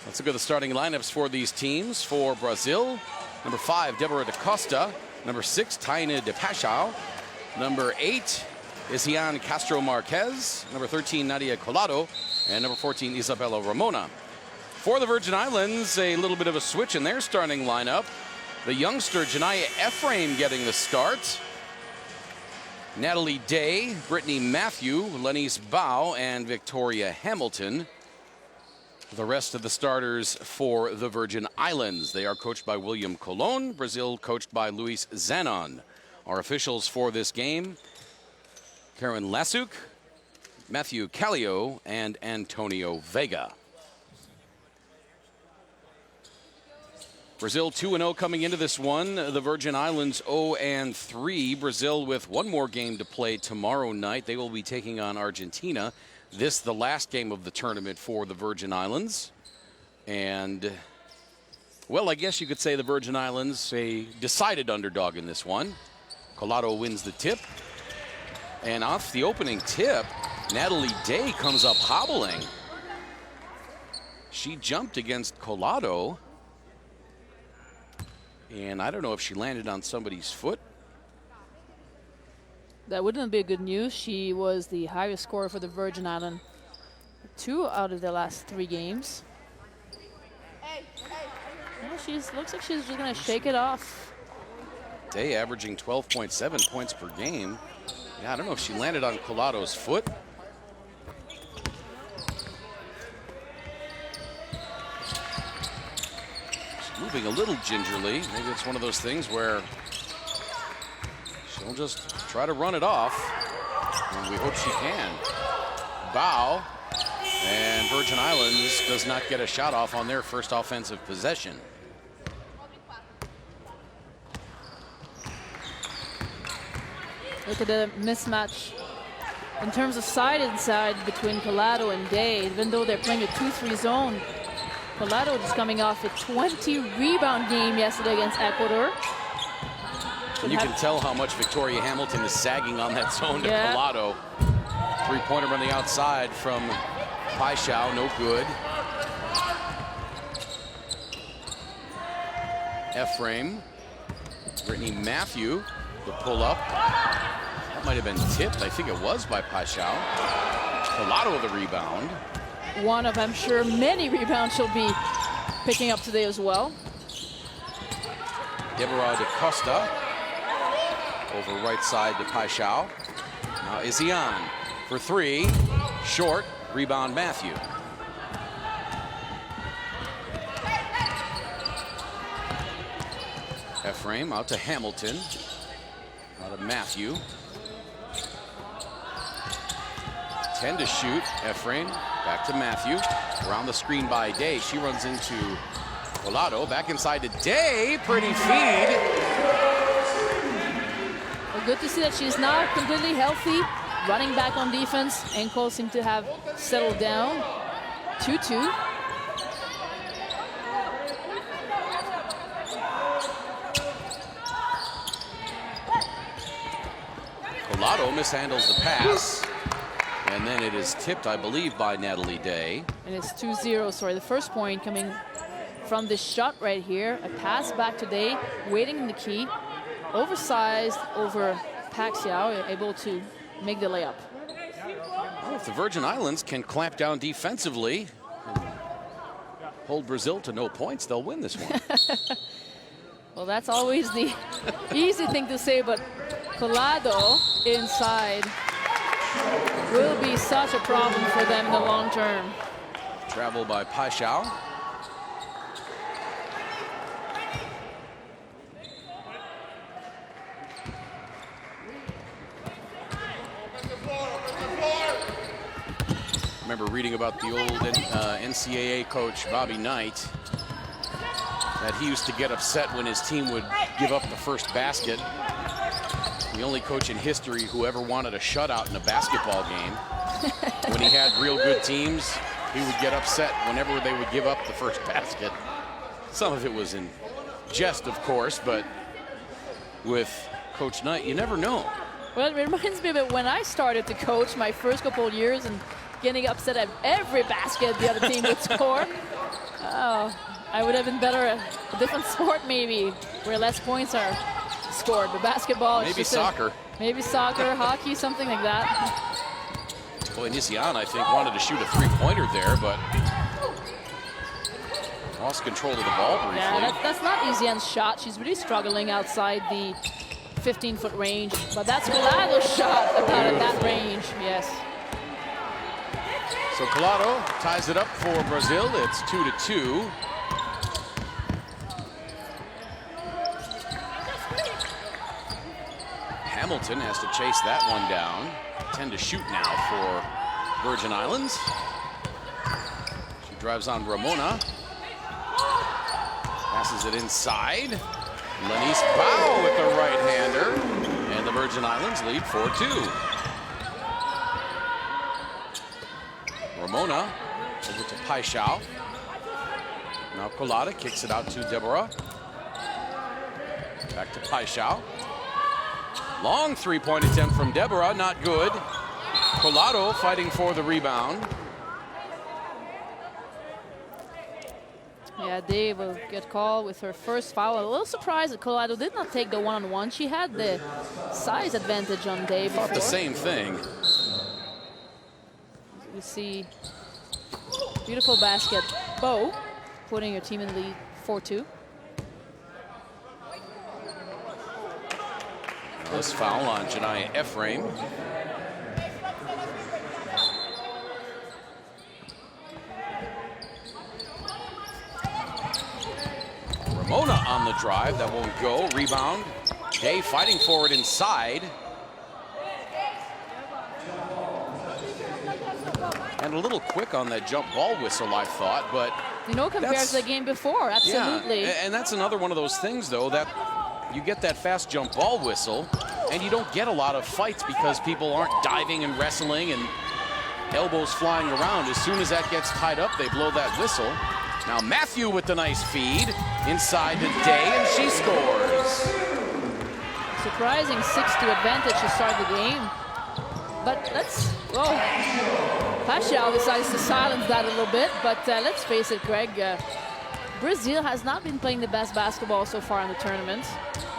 Let's look at the starting lineups for these teams. For Brazil, number 5, Deborah da Costa. Number 6, Taina de Paixão. Number 8 is Ian Castro Marquez. Number 13, Nadia Collado. And number 14, Isabella Ramona. For the Virgin Islands, a little bit of a switch in their starting lineup. The youngster Janaya Ephraim getting the start. Natalie Day, Brittany Matthew, Lenise Bao, and Victoria Hamilton. The rest of the starters for the Virgin Islands. They are coached by William Colon. Brazil coached by Luis Zanon. Our officials for this game, Karen Lasuk, Matthew Callio, and Antonio Vega. Brazil 2-0 coming into this one. The Virgin Islands 0-3. Brazil with one more game to play tomorrow night. They will be taking on Argentina. This the last game of the tournament for the Virgin Islands. And, well, I guess you could say the Virgin Islands a decided underdog in this one. Collado wins the tip. And off the opening tip, Natalie Day comes up hobbling. She jumped against Collado. And I don't know if she landed on somebody's foot. That wouldn't be good news. She was the highest scorer for the Virgin Islands 2 out of the last 3 games. Well, looks like she's just going to shake it off. Day averaging 12.7 points per game. Yeah, I don't know if she landed on Collado's foot. She's moving a little gingerly. Maybe it's one of those things where she'll just try to run it off, and we hope she can. Bow, and Virgin Islands does not get a shot off on their first offensive possession. Look at the mismatch in terms of side and side between Collado and Day. Even though they're playing a 2-3 zone, Collado just coming off a 20 rebound game yesterday against Ecuador. And you can tell how much Victoria Hamilton is sagging on that zone to Collado. Three-pointer on the outside from Paixão, no good. Ephraim, Brittany Matthew, the pull-up. That might have been tipped. I think it was by Paixão. Collado with a rebound. One of, I'm sure, many rebounds she'll be picking up today as well. Deborah da Costa over right side to Paixão. Now Isian for 3, short, rebound Matthew. Ephraim out to Hamilton, out to Matthew. 10 to shoot, Ephraim, back to Matthew. Around the screen by Day, she runs into Collado, back inside to Day, pretty feed. Well, good to see that she's now completely healthy, running back on defense. Ankles seem to have settled down. 2-2. Collado mishandles the pass. And then it is tipped, I believe, by Natalie Day. And it's 2-0, sorry. The first point coming from this shot right here. A pass back to Day, waiting in the key. Oversized over Paixão, able to make the layup. Well, if the Virgin Islands can clamp down defensively and hold Brazil to no points, they'll win this one. Well, that's always the easy thing to say, but Collado inside will be such a problem for them in the long term. Travel by Paixão. I remember reading about the old NCAA coach, Bobby Knight, that he used to get upset when his team would give up the first basket. The only coach in history who ever wanted a shutout in a basketball game. When he had real good teams, he would get upset whenever they would give up the first basket. Some of it was in jest, of course, but with Coach Knight, you never know. Well, it reminds me of it when I started to coach my first couple of years and getting upset at every basket the other team would score. Oh, I would have been better at a different sport maybe, where less points are scored. But basketball, maybe soccer. Maybe soccer, hockey, something like that. Boy, Nisian, I think, wanted to shoot a three-pointer there, but lost control of the ball briefly. Yeah, that's not Isian's shot. She's really struggling outside the 15-foot range. But that's Colado's shot about at that range, yes. So Colado ties it up for Brazil. It's 2-2. Hamilton has to chase that one down. 10 to shoot now for Virgin Islands. She drives on Ramona. Passes it inside. Lenise Bow with the right-hander. And the Virgin Islands lead 4-2. Ramona over to Paixão. Now Colada kicks it out to Deborah. Back to Paixão. Long three-point attempt from Deborah, not good. Colado fighting for the rebound. Yeah, Dave will get called with her first foul. A little surprised that Colado did not take the one-on-one. She had the size advantage on Dave before. Thought the same thing. We see beautiful basket. Bo putting her team in lead 4-2. This foul on Janiyah Ephraim. Ramona on the drive. That won't go. Rebound. Day fighting for it inside. And a little quick on that jump ball whistle, I thought, but you know, compared to the game before, absolutely. Yeah, and that's another one of those things, though, that you get that fast jump ball whistle, and you don't get a lot of fights because people aren't diving and wrestling and elbows flying around. As soon as that gets tied up, they blow that whistle. Now Matthew with the nice feed inside the Day, and she scores. Surprising 6-2 advantage to start the game. But let's, whoa. Paixão decides to silence that a little bit, but let's face it, Greg, Brazil has not been playing the best basketball so far in the tournament.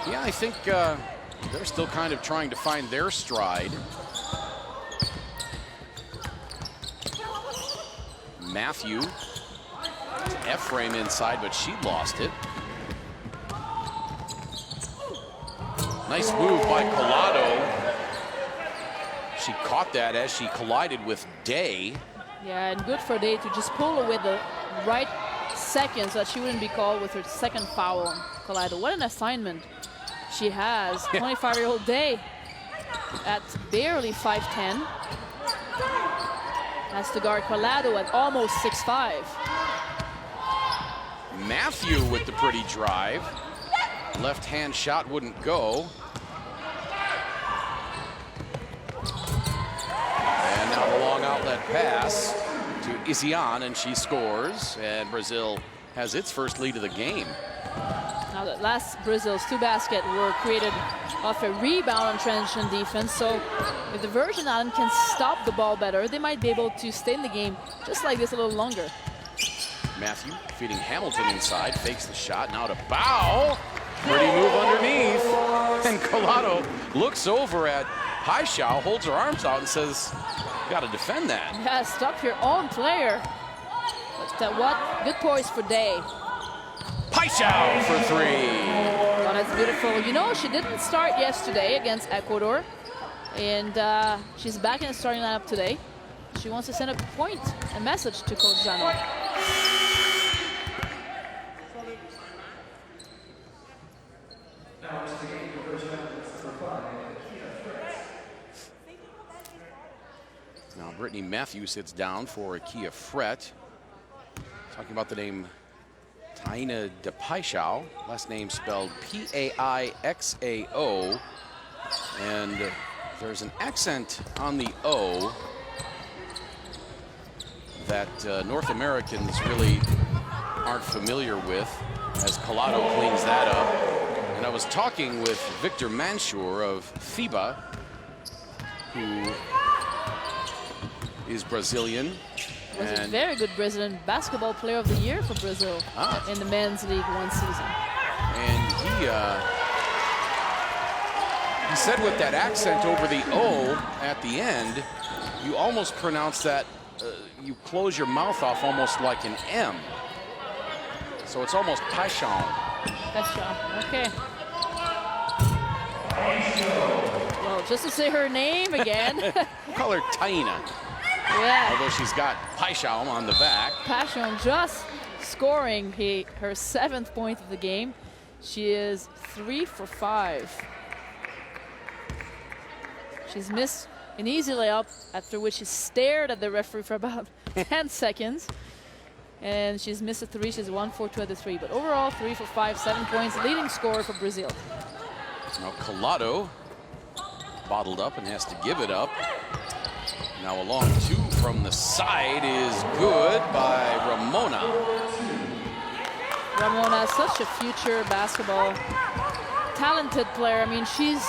Yeah, I think they're still kind of trying to find their stride. Matthew to Ephraim inside, but she lost it. Nice move by Colado. She caught that as she collided with Day. Yeah, and good for Day to just pull away the right second so that she wouldn't be called with her second foul on Colado. What an assignment she has. 25-year-old Day at barely 5'10". Has to guard Colado at almost 6'5". Matthew with the pretty drive. Left-hand shot wouldn't go. And now the long outlet pass to Isian, and she scores. And Brazil has its first lead of the game. Now that last Brazil's two baskets were created off a rebound on transition defense. So if the Virgin Islands can stop the ball better, they might be able to stay in the game just like this a little longer. Matthew feeding Hamilton inside, fakes the shot, now to Bow. Pretty move underneath. And Colado looks over at Paixão, holds her arms out and says, got to defend that. Yeah, stop your own player. But what good poise for Day. Paixão for three. Oh, that's beautiful. You know, she didn't start yesterday against Ecuador. And she's back in the starting lineup today. She wants to send a message to Coach Zano. Now Brittany Matthews sits down for a Kia Fret. Talking about the name Taina de Paixão, last name spelled P-A-I-X-A-O. And there's an accent on the O that North Americans really aren't familiar with, as Colado cleans that up. And I was talking with Victor Mansur of FIBA, who is Brazilian, Was a very good Brazilian basketball player of the year for Brazil in the men's league one season. And he said with that accent over the O at the end, you almost pronounce that, you close your mouth off almost like an M. So it's almost paixão. Paixão, okay. Well, just to say her name again. We'll call her Taina. Yeah. Although she's got paixão on the back. Paixão just scoring her 7th point of the game. She is 3 for 5. She's missed an easy layup, after which she stared at the referee for about 10 seconds. And she's missed a 3. She's 1 for 2 at the 3. But overall, 3 for 5, 7 points, leading scorer for Brazil. Now Collado bottled up and has to give it up. Now a long 2 from the side is good by Ramona. Ramona, such a future basketball talented player. I mean, she's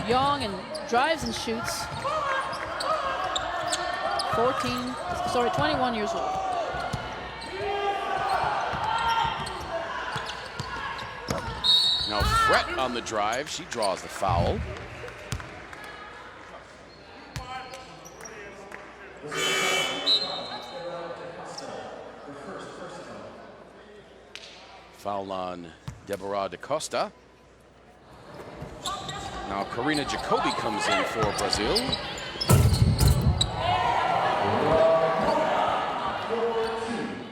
young and drives and shoots. 21 years old. Now Fret on the drive, she draws the foul. Foul on Deborah da Costa. Now Karina Jacobi comes in for Brazil.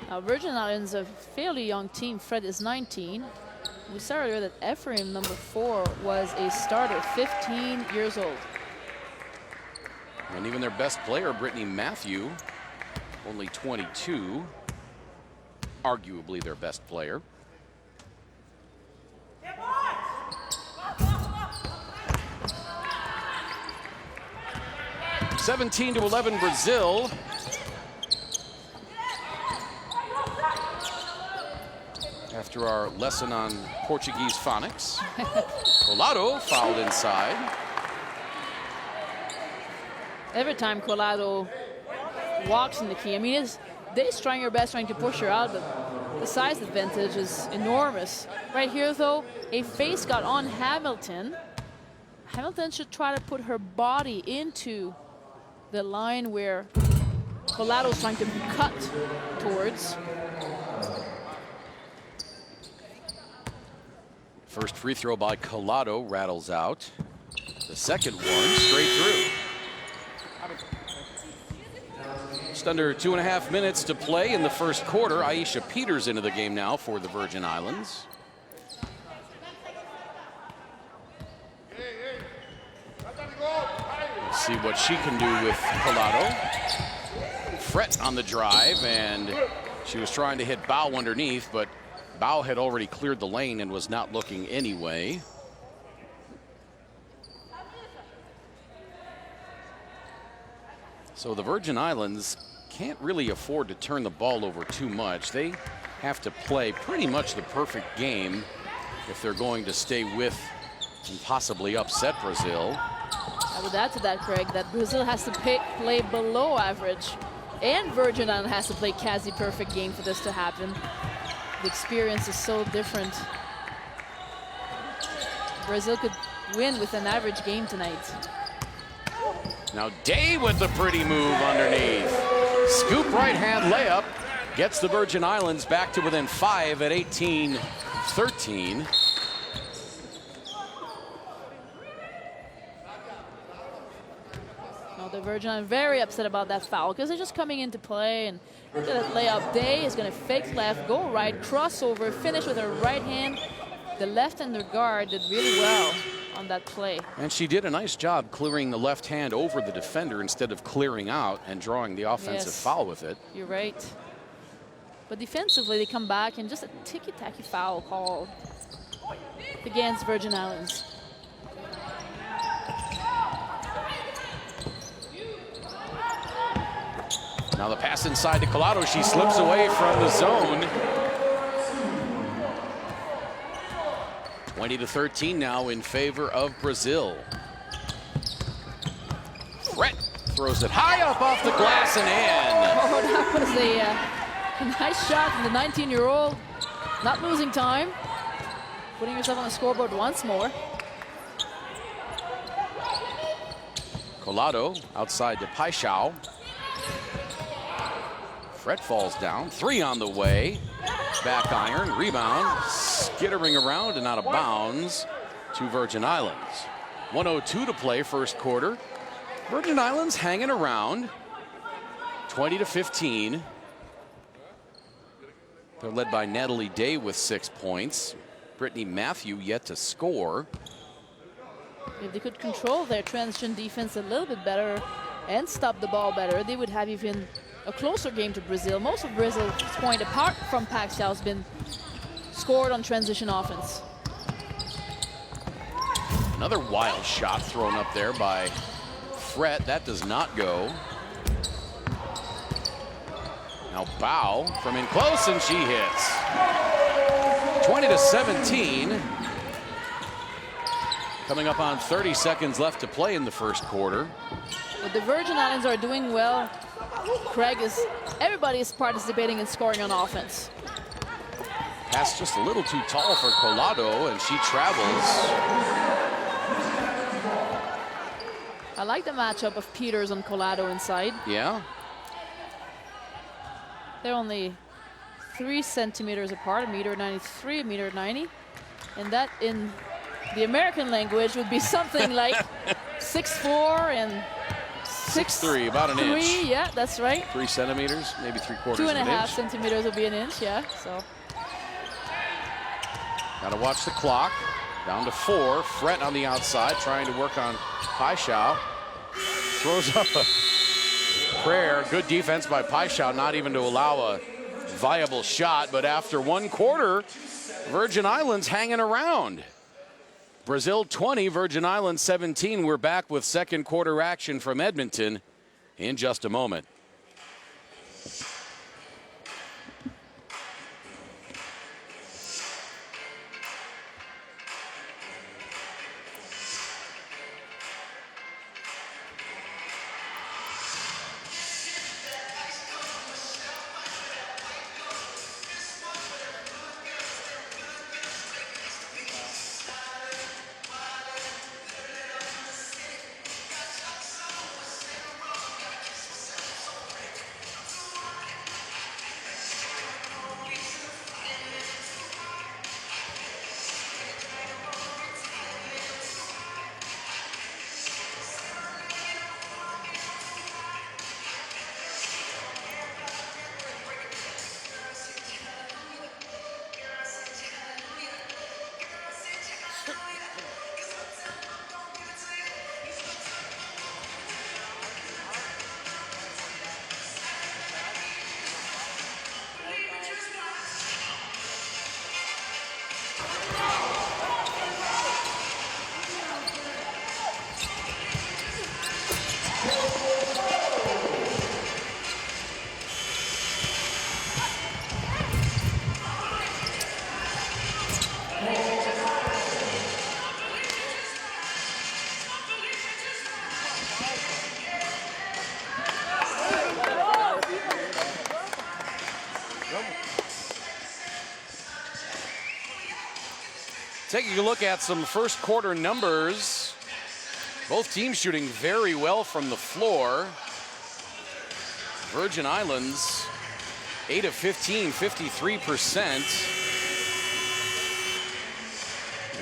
Now Virgin Islands, a fairly young team. Fred is 19. We saw earlier that Ephraim, number 4, was a starter, 15 years old. And even their best player, Brittany Matthew, only 22. Arguably their best player. (17-11) Brazil. After our lesson on Portuguese phonics. Collado fouled inside. Every time Collado walks in the key, I mean, they're trying their best trying to push her out, but the size advantage is enormous. Right here, though, a face got on Hamilton. Hamilton should try to put her body into the line where Collado's trying to cut towards. First free throw by Collado rattles out. The second one straight through. Just under 2.5 minutes to play in the first quarter. Aisha Peters into the game now for the Virgin Islands. Let's see what she can do with Collado. Fret on the drive, and she was trying to hit Bao underneath, but Bao had already cleared the lane and was not looking anyway. So the Virgin Islands can't really afford to turn the ball over too much. They have to play pretty much the perfect game if they're going to stay with and possibly upset Brazil. I would add to that, Craig, that Brazil has to play below average, and Virgin Islands has to play quasi-perfect game for this to happen. The experience is so different. Brazil could win with an average game tonight. Now Day with the pretty move underneath. Scoop right hand layup gets the Virgin Islands back to within 5 at 18-13. Now the Virgin are very upset about that foul because they're just coming into play, and that layup. Day is going to fake left, go right, crossover, finish with her right hand. The left-hander guard did really well on that play. And she did a nice job clearing the left hand over the defender instead of clearing out and drawing the offensive foul with it. You're right. But defensively, they come back and just a ticky-tacky foul called against Virgin Islands. Now the pass inside to Collado. She slips away from the zone. 20-13 now in favor of Brazil. Fret throws it high up off the glass and in. Oh, that was a nice shot from the 19-year-old. Not losing time. Putting yourself on the scoreboard once more. Collado outside to Paixão. Fred falls down. 3 on the way. Back iron. Rebound. Skittering around and out of bounds to Virgin Islands. 1:02 to play first quarter. Virgin Islands hanging around. 20-15. They're led by Natalie Day with 6 points. Brittany Matthew yet to score. If they could control their transition defense a little bit better and stop the ball better, they would have even a closer game to Brazil. Most of Brazil's point, apart from Paixão, has been scored on transition offense. Another wild shot thrown up there by Fred. That does not go. Now Bow from in close, and she hits. 20-17. Coming up on 30 seconds left to play in the first quarter. But the Virgin Islands are doing well. Craig everybody is participating in scoring on offense. Pass just a little too tall for Collado, and she travels. I like the matchup of Peters and Collado inside. Yeah. They're only 3 centimeters apart, 1.93 meters, 1.90. And that in the American language would be something like 6'4" and 6'3", about an inch. Yeah, that's right. 3 centimeters, maybe 3/4 of an inch. 2.5 centimeters would be an inch, yeah. So. Got to watch the clock. Down to 4. Fret on the outside, trying to work on Paixão. Throws up a prayer. Good defense by Paixão, not even to allow a viable shot. But after 1 quarter, Virgin Islands hanging around. Brazil 20, Virgin Islands 17. We're back with second quarter action from Edmonton in just a moment. Taking a look at some first quarter numbers. Both teams shooting very well from the floor. Virgin Islands, 8 of 15, 53%.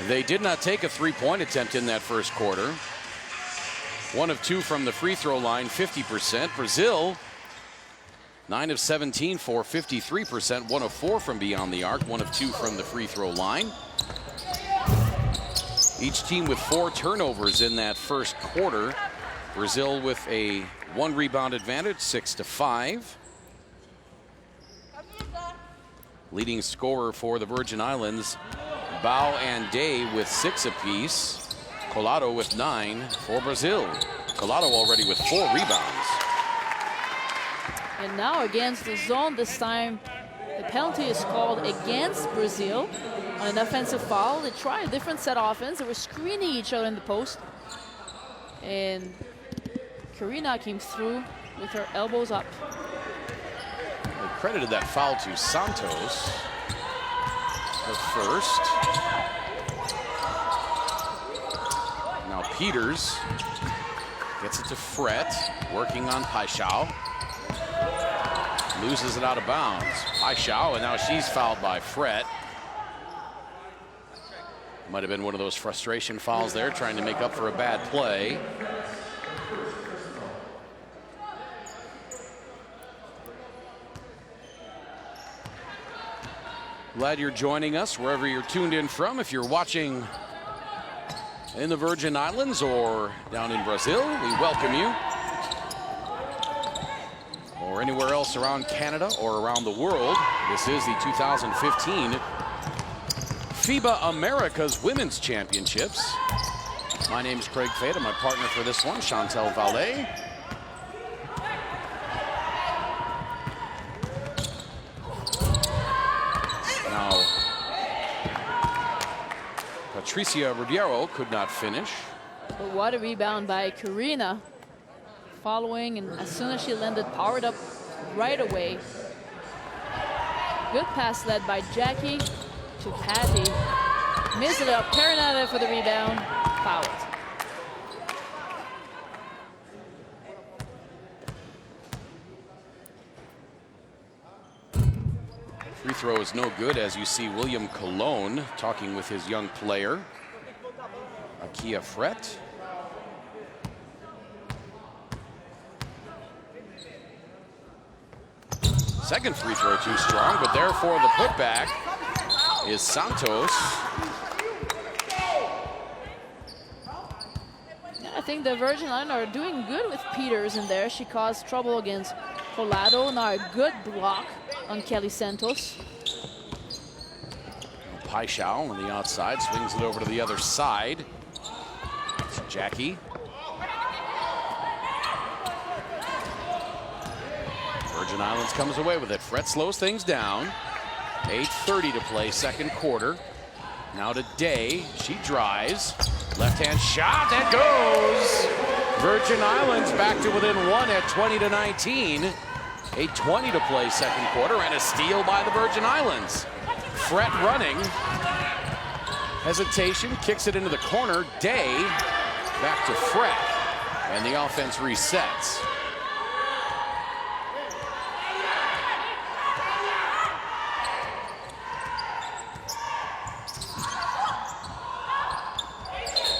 They did not take a three-point attempt in that first quarter. 1 of 2 from the free throw line, 50%. Brazil, 9 of 17 for 53%. 1 of 4 from beyond the arc, 1 of 2 from the free throw line. Each team with 4 turnovers in that first quarter. Brazil with a 1 rebound advantage, 6-5. Leading scorer for the Virgin Islands, Bow and Day with 6 apiece. Collado with 9 for Brazil. Collado already with 4 rebounds. And now against the zone, this time the penalty is called against Brazil on an offensive foul. They tried a different set offense. They were screening each other in the post. And Karina came through with her elbows up. They credited that foul to Santos. Her first. Now Peters gets it to Fret, working on Paixão. Loses it out of bounds. Paixão, and now she's fouled by Fret. Might have been one of those frustration fouls there, trying to make up for a bad play. Glad you're joining us wherever you're tuned in from. If you're watching in the Virgin Islands or down in Brazil, we welcome you. Or anywhere else around Canada or around the world, this is the 2015 FIBA America's Women's Championships. My name is Craig Fada, my partner for this one, Chantel Vallée. Now, Patricia Ribeiro could not finish. But what a rebound by Karina. Following, and as soon as she landed, powered up right away. Good pass led by Jackie to Patty. Missed it up. Perinata for the rebound. Fouled. Free throw is no good, as you see William Colon talking with his young player, Akia Fret. Second free throw too strong, but therefore the putback is Santos. I think the Virgin Islands are doing good with Peters in there. She caused trouble against Colado. Now a good block on Kelly Santos. Paixão on the outside swings it over to the other side. It's Jackie. Virgin Islands comes away with it. Fret slows things down. 8:30 to play, second quarter. Now to Day. She drives. Left-hand shot, that goes. Virgin Islands back to within one at 20-19. 8:20 to play, second quarter, and a steal by the Virgin Islands. Fret running. Hesitation, kicks it into the corner. Day back to Fret, and the offense resets.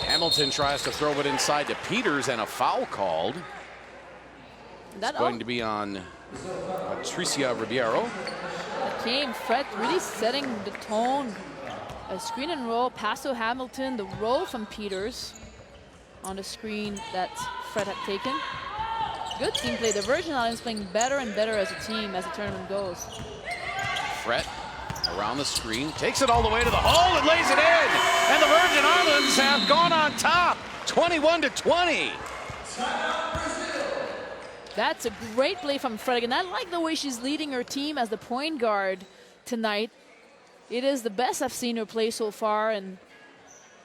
Hamilton tries to throw it inside to Peters, and a foul called. It's going to be on Patricia Ribeiro. Game, Fret really setting the tone. A screen and roll, pass to Hamilton, the roll from Peters on the screen that Fret had taken. Good team play. The Virgin Islands playing better and better as a team as the tournament goes. Fret around the screen, takes it all the way to the hole and lays it in. And the Virgin Islands have gone on top, 21-20. That's a great play from Fred. And I like the way she's leading her team as the point guard tonight. It is the best I've seen her play so far. And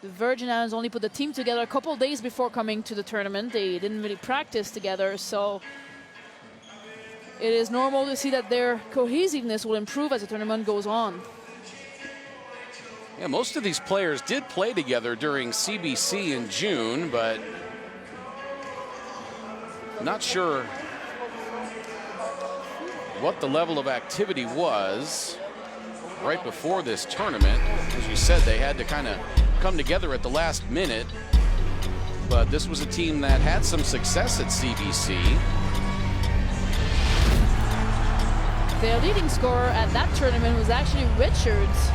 the Virgin Islands only put the team together a couple days before coming to the tournament. They didn't really practice together. So it is normal to see that their cohesiveness will improve as the tournament goes on. Yeah, most of these players did play together during CBC in June, but not sure what the level of activity was right before this tournament. As you said, they had to kind of come together at the last minute, but this was a team that had some success at CBC. Their leading scorer at that tournament was actually Richards.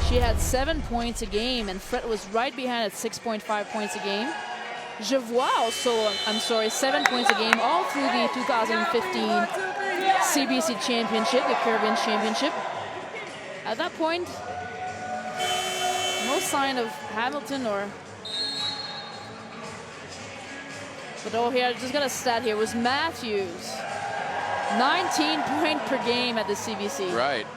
She had 7 points a game, and Fret was right behind at 6.5 points a game. Jevois also, 7 points a game all through the 2015 CBC Championship, the Caribbean Championship. At that point, no sign of Hamilton or... But oh, here, I just got a stat here. It was Matthews. 19 points per game at the CBC. Right.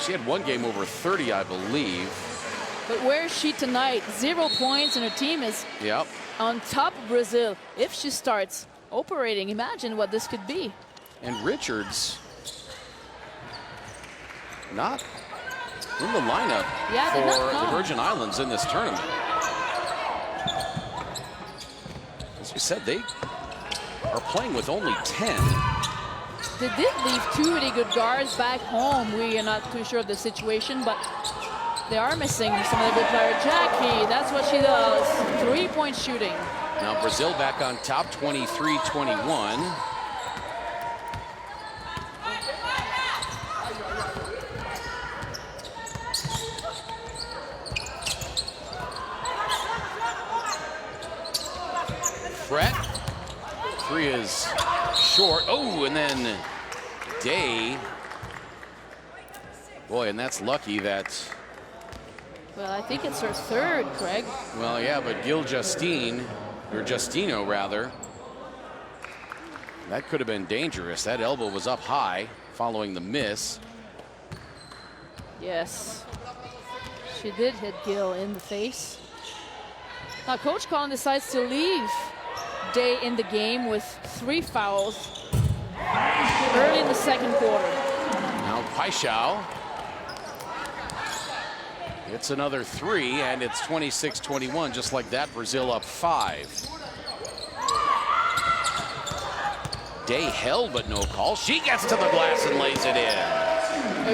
She had one game over 30, I believe. But where is she tonight? 0 points, and her team is on top of Brazil. If she starts operating, imagine what this could be. And Richards not in the lineup for the Virgin Islands in this tournament. As we said, they are playing with only 10. They did leave 2 really good guards back home. We are not too sure of the situation, but they are missing some of the good players. Jackie, that's what she does. 3-point shooting. Now Brazil back on top, 23-21. Fret. 3 is short. Oh, and then Day. Boy, and that's lucky that. Well, I think it's her 3rd, Craig. Well, yeah, but Justino rather. That could have been dangerous. That elbow was up high following the miss. Yes. She did hit Gil in the face. Now, Coach Collin decides to leave Day in the game with 3 fouls early in the 2nd quarter. Now Paixão hits another 3, and it's 26-21. Just like that, Brazil up 5. Day held, but no call. She gets to the glass and lays it in.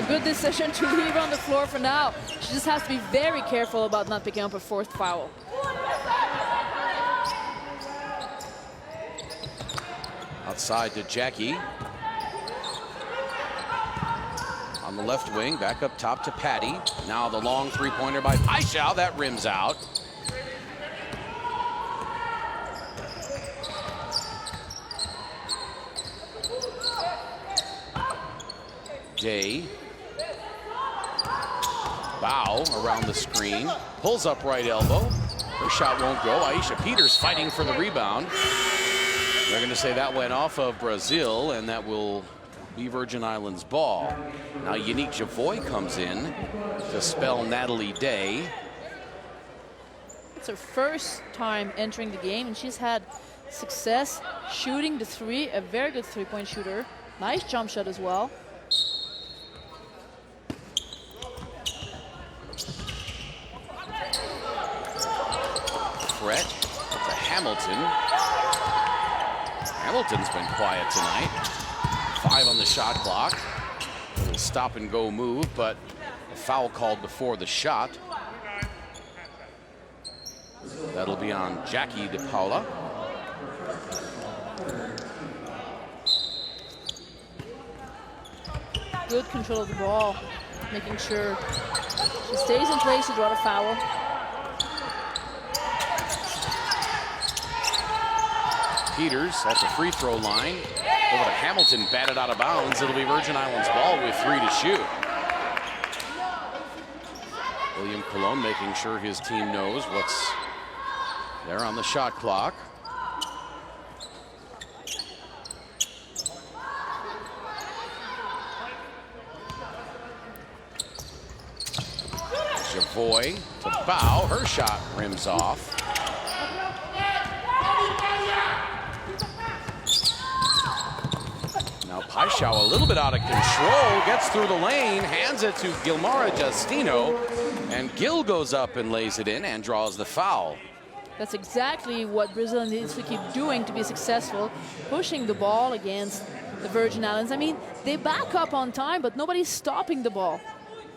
A good decision to leave her on the floor for now. She just has to be very careful about not picking up a 4th foul. Outside to Jackie. On the left wing, back up top to Patty. Now the long 3-pointer by Paixão. That rims out. Day. Bow around the screen. Pulls up right elbow. Her shot won't go. Aisha Peters fighting for the rebound. They're going to say that went off of Brazil, and that will be Virgin Islands ball. Now Yannick Javoy comes in to spell Natalie Day. It's her first time entering the game, and she's had success shooting the 3, a very good 3-point shooter. Nice jump shot as well. Fret to Hamilton. Hamilton's been quiet tonight. 5 on the shot clock. A little stop and go move, but a foul called before the shot. That'll be on Jackie De Paula. Good control of the ball, making sure she stays in place to draw the foul. Peters at the free throw line. Over to Hamilton, batted out of bounds. It'll be Virgin Islands ball with 3 to shoot. William Colon making sure his team knows what's there on the shot clock. Javoy to Bow. Her shot rims off. Now Paixão a little bit out of control, gets through the lane, hands it to Gilmara Justino, and Gil goes up and lays it in and draws the foul. That's exactly what Brazil needs to keep doing to be successful, pushing the ball against the Virgin Islands. I mean, they back up on time, but nobody's stopping the ball.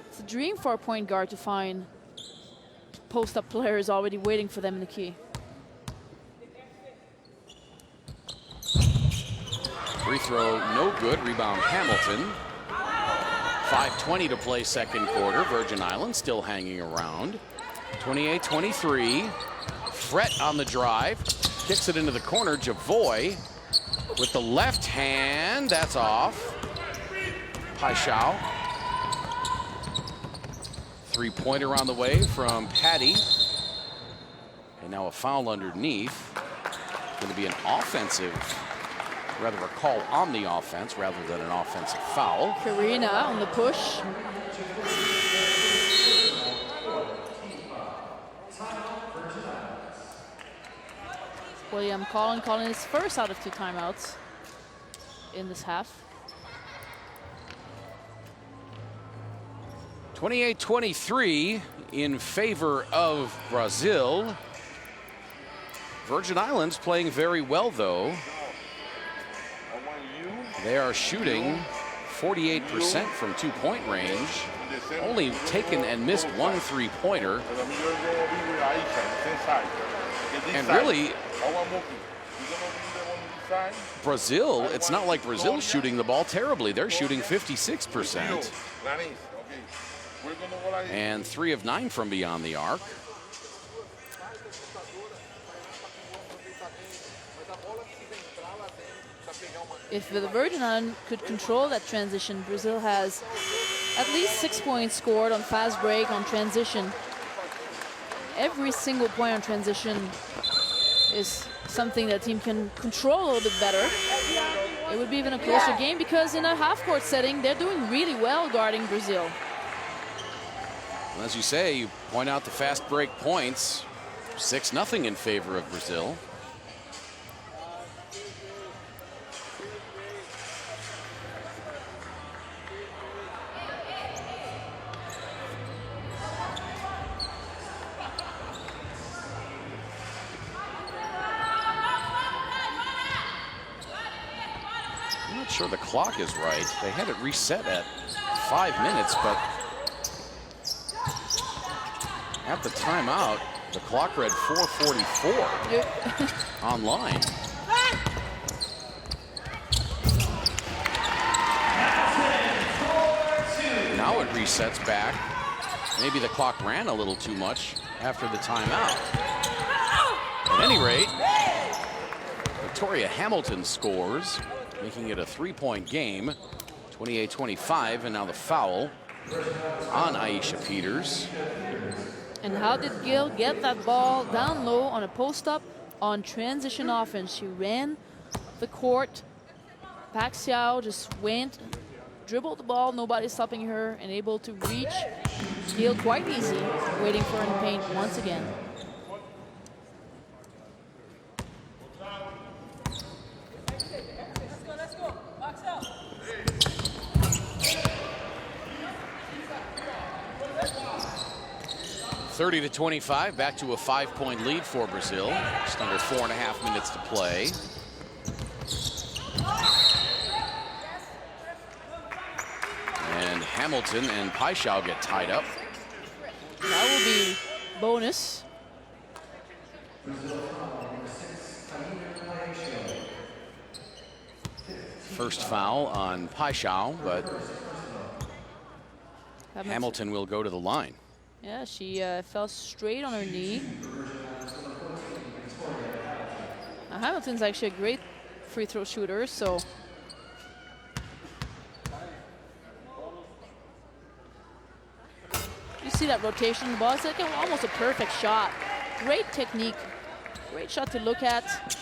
It's a dream for a point guard to find post-up players already waiting for them in the key. Free throw, no good. Rebound, Hamilton. 5:20 to play 2nd quarter. Virgin Islands still hanging around. 28-23. Fret on the drive. Kicks it into the corner. Javoy with the left hand. That's off. Paixão. 3-pointer on the way from Patty. And now a foul underneath. Going to be an offensive, rather a call on the offense rather than an offensive foul. Karina on the push. William Collin calling his first out of 2 timeouts in this half. 28-23 in favor of Brazil. Virgin Islands playing very well, though. They are shooting 48% from 2-point range. Only taken and missed 1 3-pointer. And really, Brazil, it's not like Brazil's shooting the ball terribly. They're shooting 56%. And 3 of 9 from beyond the arc. If the Virgin Islands could control that transition, Brazil has at least 6 points scored on fast break, on transition. Every single point on transition is something that team can control a little bit better. It would be even a closer game because in a half-court setting, they're doing really well guarding Brazil. As you say, you point out the fast break points. 6-0 in favor of Brazil. I'm not sure the clock is right. They had it reset at 5 minutes, but at the timeout, the clock read 4:44 online. Now it resets back. Maybe the clock ran a little too much after the timeout. At any rate, Victoria Hamilton scores, making it a 3-point game, 28-25, and now the foul on Aisha Peters. And how did Gill get that ball down low on a post-up on transition offense? She ran the court. Paxiao just went, dribbled the ball, nobody stopping her, and able to reach Gill quite easy, waiting for her in the paint once again. Let's go. Box out. 30-25, back to a 5-point lead for Brazil. Just under 4.5 minutes to play. And Hamilton and Paixão get tied up. That will be bonus. First foul on Paixão, but Hamilton will go to the line. Yeah, she fell straight on her knee. Hamilton's actually a great free throw shooter, so you see that rotation in the ball. It's like almost a perfect shot. Great technique, great shot to look at.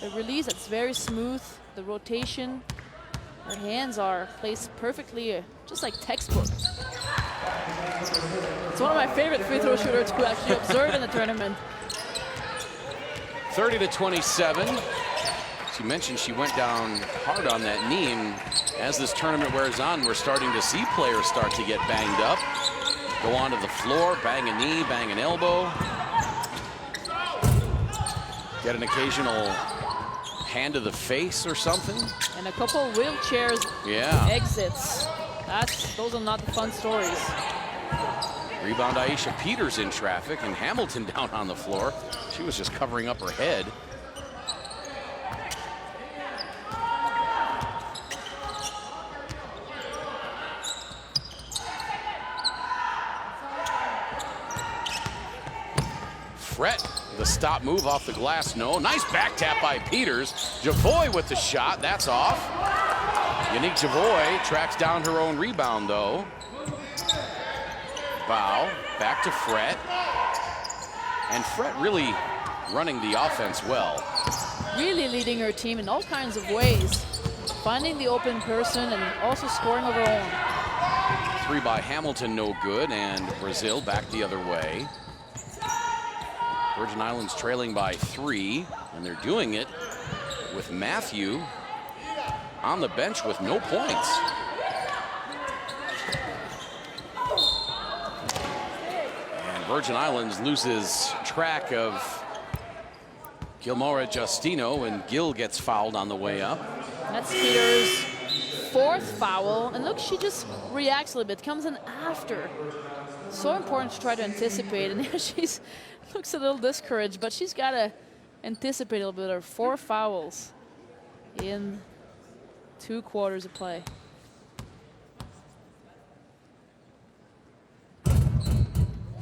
The release, that's very smooth. The rotation, her hands are placed perfectly, just like textbook. It's one of my favorite free throw shooters to actually observe in the tournament. 30-27. She mentioned she went down hard on that knee, and as this tournament wears on, we're starting to see players start to get banged up. Go onto the floor, bang a knee, bang an elbow. Get an occasional hand to the face or something. And a couple wheelchairs exits. Those are not the fun stories. Rebound Aisha Peters in traffic, and Hamilton down on the floor. She was just covering up her head. Fret, the stop move off the glass, no. Nice back tap by Peters. Javoy with the shot, that's off. Yannick Javoy tracks down her own rebound, though. Foul, back to Fret. And Fret really running the offense well. Really leading her team in all kinds of ways. Finding the open person and also scoring of her own. 3 by Hamilton, no good, and Brazil back the other way. Virgin Islands trailing by 3, and they're doing it with Matthew on the bench with no points. And Virgin Islands loses track of Gilmore Justino, and Gil gets fouled on the way up. That's Peter's 4th foul. And look, she just reacts a little bit, comes in after. So important to try to anticipate. And she's looks a little discouraged, but she's got to anticipate a little bit. Her 4 fouls in 2 quarters of play.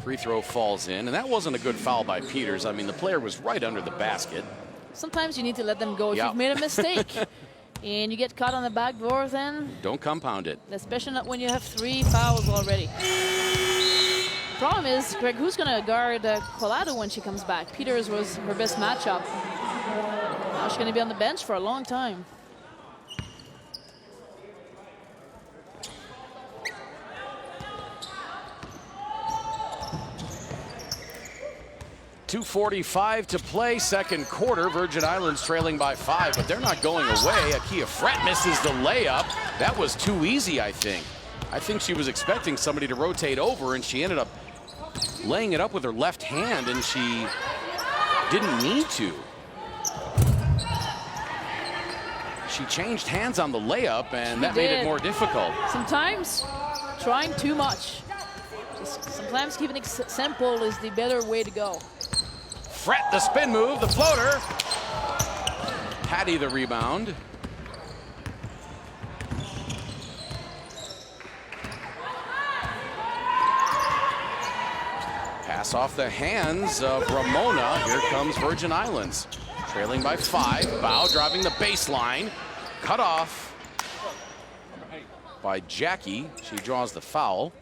Free throw falls in, and that wasn't a good foul by Peters. I mean, the player was right under the basket. Sometimes you need to let them go if you've made a mistake. And you get caught on the back door, then don't compound it. Especially not when you have 3 fouls already. Problem is, Greg, who's going to guard Collado when she comes back? Peters was her best matchup. Now she's going to be on the bench for a long time. .245 to play, second quarter. Virgin Islands trailing by 5, but they're not going away. Akia Fret misses the layup. That was too easy, I think. I think she was expecting somebody to rotate over, and she ended up laying it up with her left hand, and she didn't need to. She changed hands on the layup, and that made it more difficult. Sometimes trying too much. Just sometimes keeping it simple is the better way to go. Fret the spin move, the floater. Patty the rebound. Pass off the hands of Ramona. Here comes Virgin Islands. Trailing by 5. Bow driving the baseline. Cut off by Jackie. She draws the foul.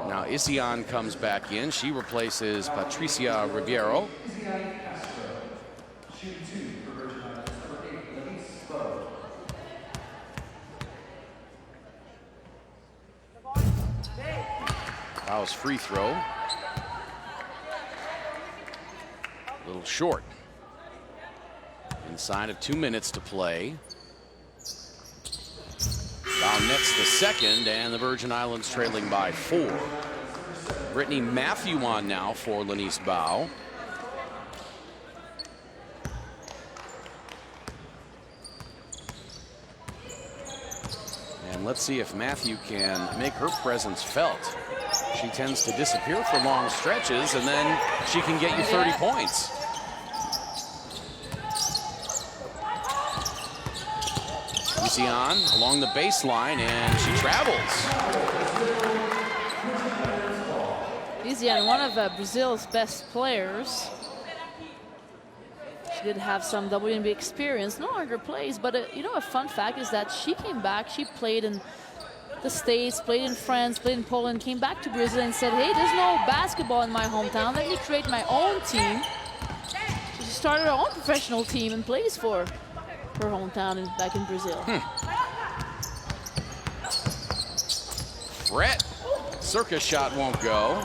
Now Isian comes back in. She replaces Patricia Ribeiro. Fouls free throw. A little short. Inside of 2 minutes to play. Foul nets the second, and the Virgin Islands trailing by 4. Brittany Matthew on now for Lanice Bow. And let's see if Matthew can make her presence felt. She tends to disappear for long stretches, and then she can get you 30 points. Isian along the baseline, and she travels. Isian, one of Brazil's best players. She did have some WNBA experience, no longer plays, but you know, a fun fact is that she came back, she played in the States, played in France, played in Poland, came back to Brazil and said, hey, there's no basketball in my hometown, let me create my own team. So she started her own professional team and plays for her hometown back in Brazil. Fret, circus shot won't go.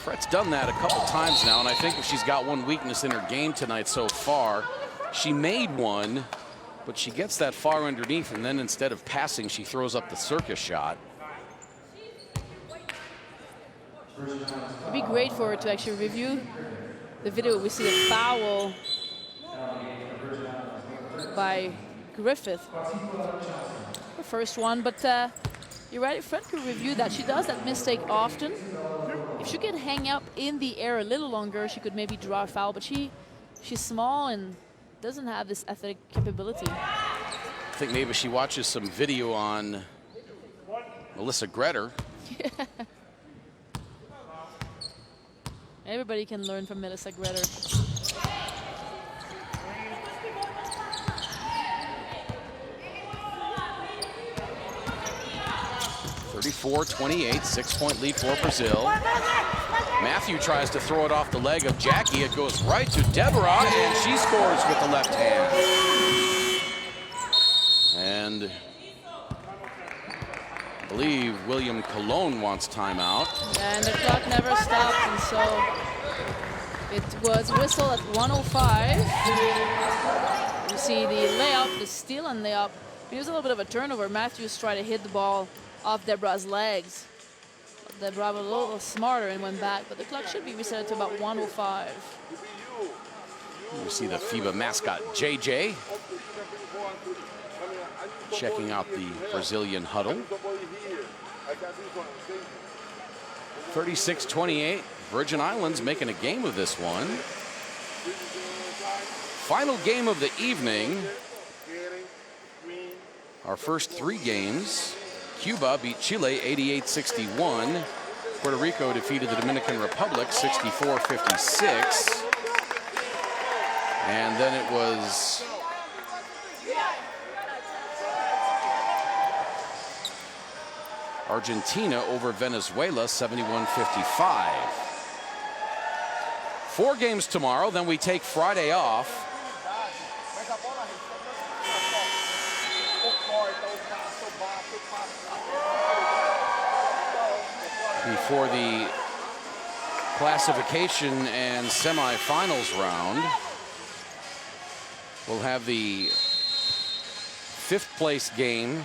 Fret's done that a couple times now, and I think if she's got one weakness in her game tonight so far, she made one, but she gets that far underneath, and then instead of passing, she throws up the circus shot. It'd be great for her to actually review the video. We see a foul by Griffith, the first one, but you're right, Fred could review that. She does that mistake often. If she could hang up in the air a little longer, she could maybe draw a foul, but she's small and doesn't have this athletic capability. I think maybe she watches some video on Melissa Gretter. Yeah. Everybody can learn from Melissa Gretter. (34-28), 6-point lead for Brazil. Matthew tries to throw it off the leg of Jackie. It goes right to Deborah, and she scores with the left hand. And believe William Colon wants timeout. And the clock never stopped, and so it was whistle at 1:05. You see the layup, the steal and layup. It was a little bit of a turnover. Matthews tried to hit the ball off Deborah's legs. Deborah was a little smarter and went back, but the clock should be reset to about 1:05. You see the FIBA mascot, JJ, checking out the Brazilian huddle. 36-28, Virgin Islands making a game of this one. Final game of the evening. Our first 3 games. Cuba beat Chile 88-61. Puerto Rico defeated the Dominican Republic 64-56. And then it was Argentina over Venezuela 71-55. 4 games tomorrow, then we take Friday off. Before the classification and semifinals round, we'll have the 5th place game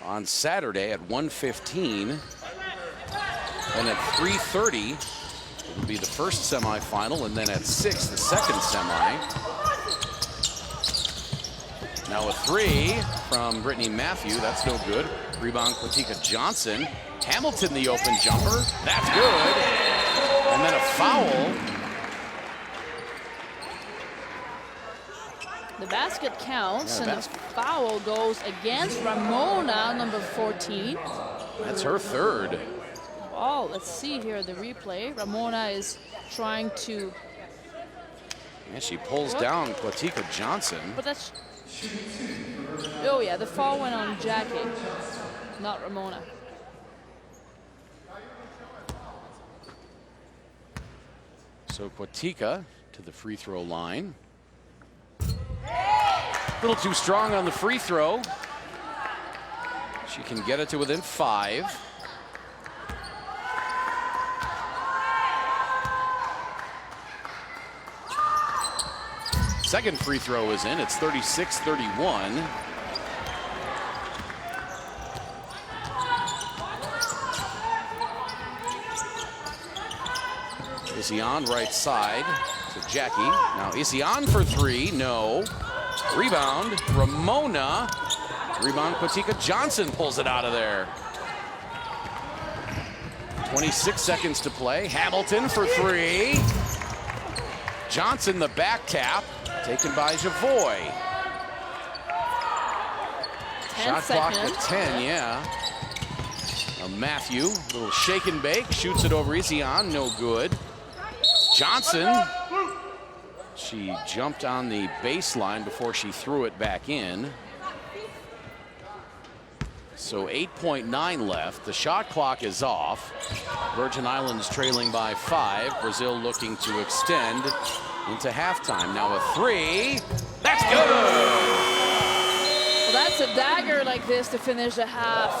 on Saturday at 1:15, and at 3:30 it will be the first semifinal, and then at 6 the second semi. Now a 3 from Brittany Matthew, that's no good. Rebound Quatika Johnson. Hamilton the open jumper, that's good. And then a foul. The basket counts, and the foul goes against Ramona, number 14. That's her 3rd. Oh, let's see here the replay. Ramona is trying to. And she pulls down Quatika Johnson. But that's. Oh yeah, the foul went on Jackie, not Ramona. So Quatika to the free throw line. A little too strong on the free throw. She can get it to within 5. Second free throw is in. It's 36-31. Isian right side to Jackie. Now Isian for 3. No. Rebound, Ramona. Rebound, Quatika Johnson pulls it out of there. 26 seconds to play. Hamilton for 3. Johnson the back tap, taken by Javoy. Shot clock at 10, yeah. Now Matthew, little shake and bake, shoots it over Isian, no good. Johnson, she jumped on the baseline before she threw it back in. So 8.9 left. The shot clock is off. Virgin Islands trailing by 5. Brazil looking to extend into halftime. Now a 3. That's good! Well, that's a dagger like this to finish the half.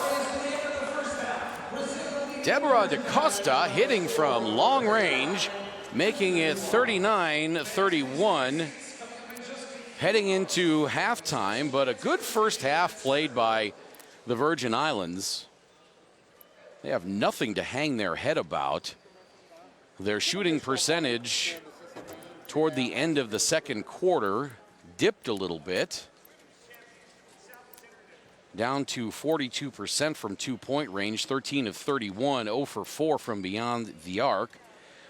Deborah DaCosta hitting from long range, making it 39-31. Heading into halftime, but a good first half played by the Virgin Islands. They have nothing to hang their head about. Their shooting percentage toward the end of the second quarter dipped a little bit, down to 42% from 2-point range, 13 of 31, 0 for 4 from beyond the arc,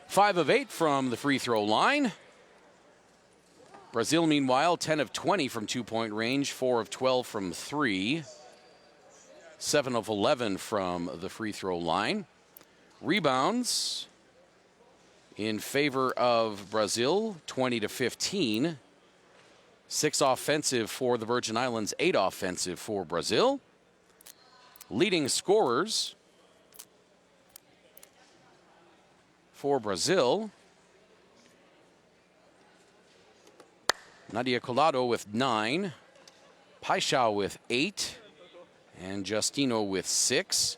5 of 8 from the free throw line. Brazil, meanwhile, 10 of 20 from 2-point range, 4 of 12 from 3, 7 of 11 from the free throw line. Rebounds in favor of Brazil, 20-15. 6 offensive for the Virgin Islands, 8 offensive for Brazil. Leading scorers for Brazil, Nadia Collado with 9, Paixão with 8, And Justino with 6.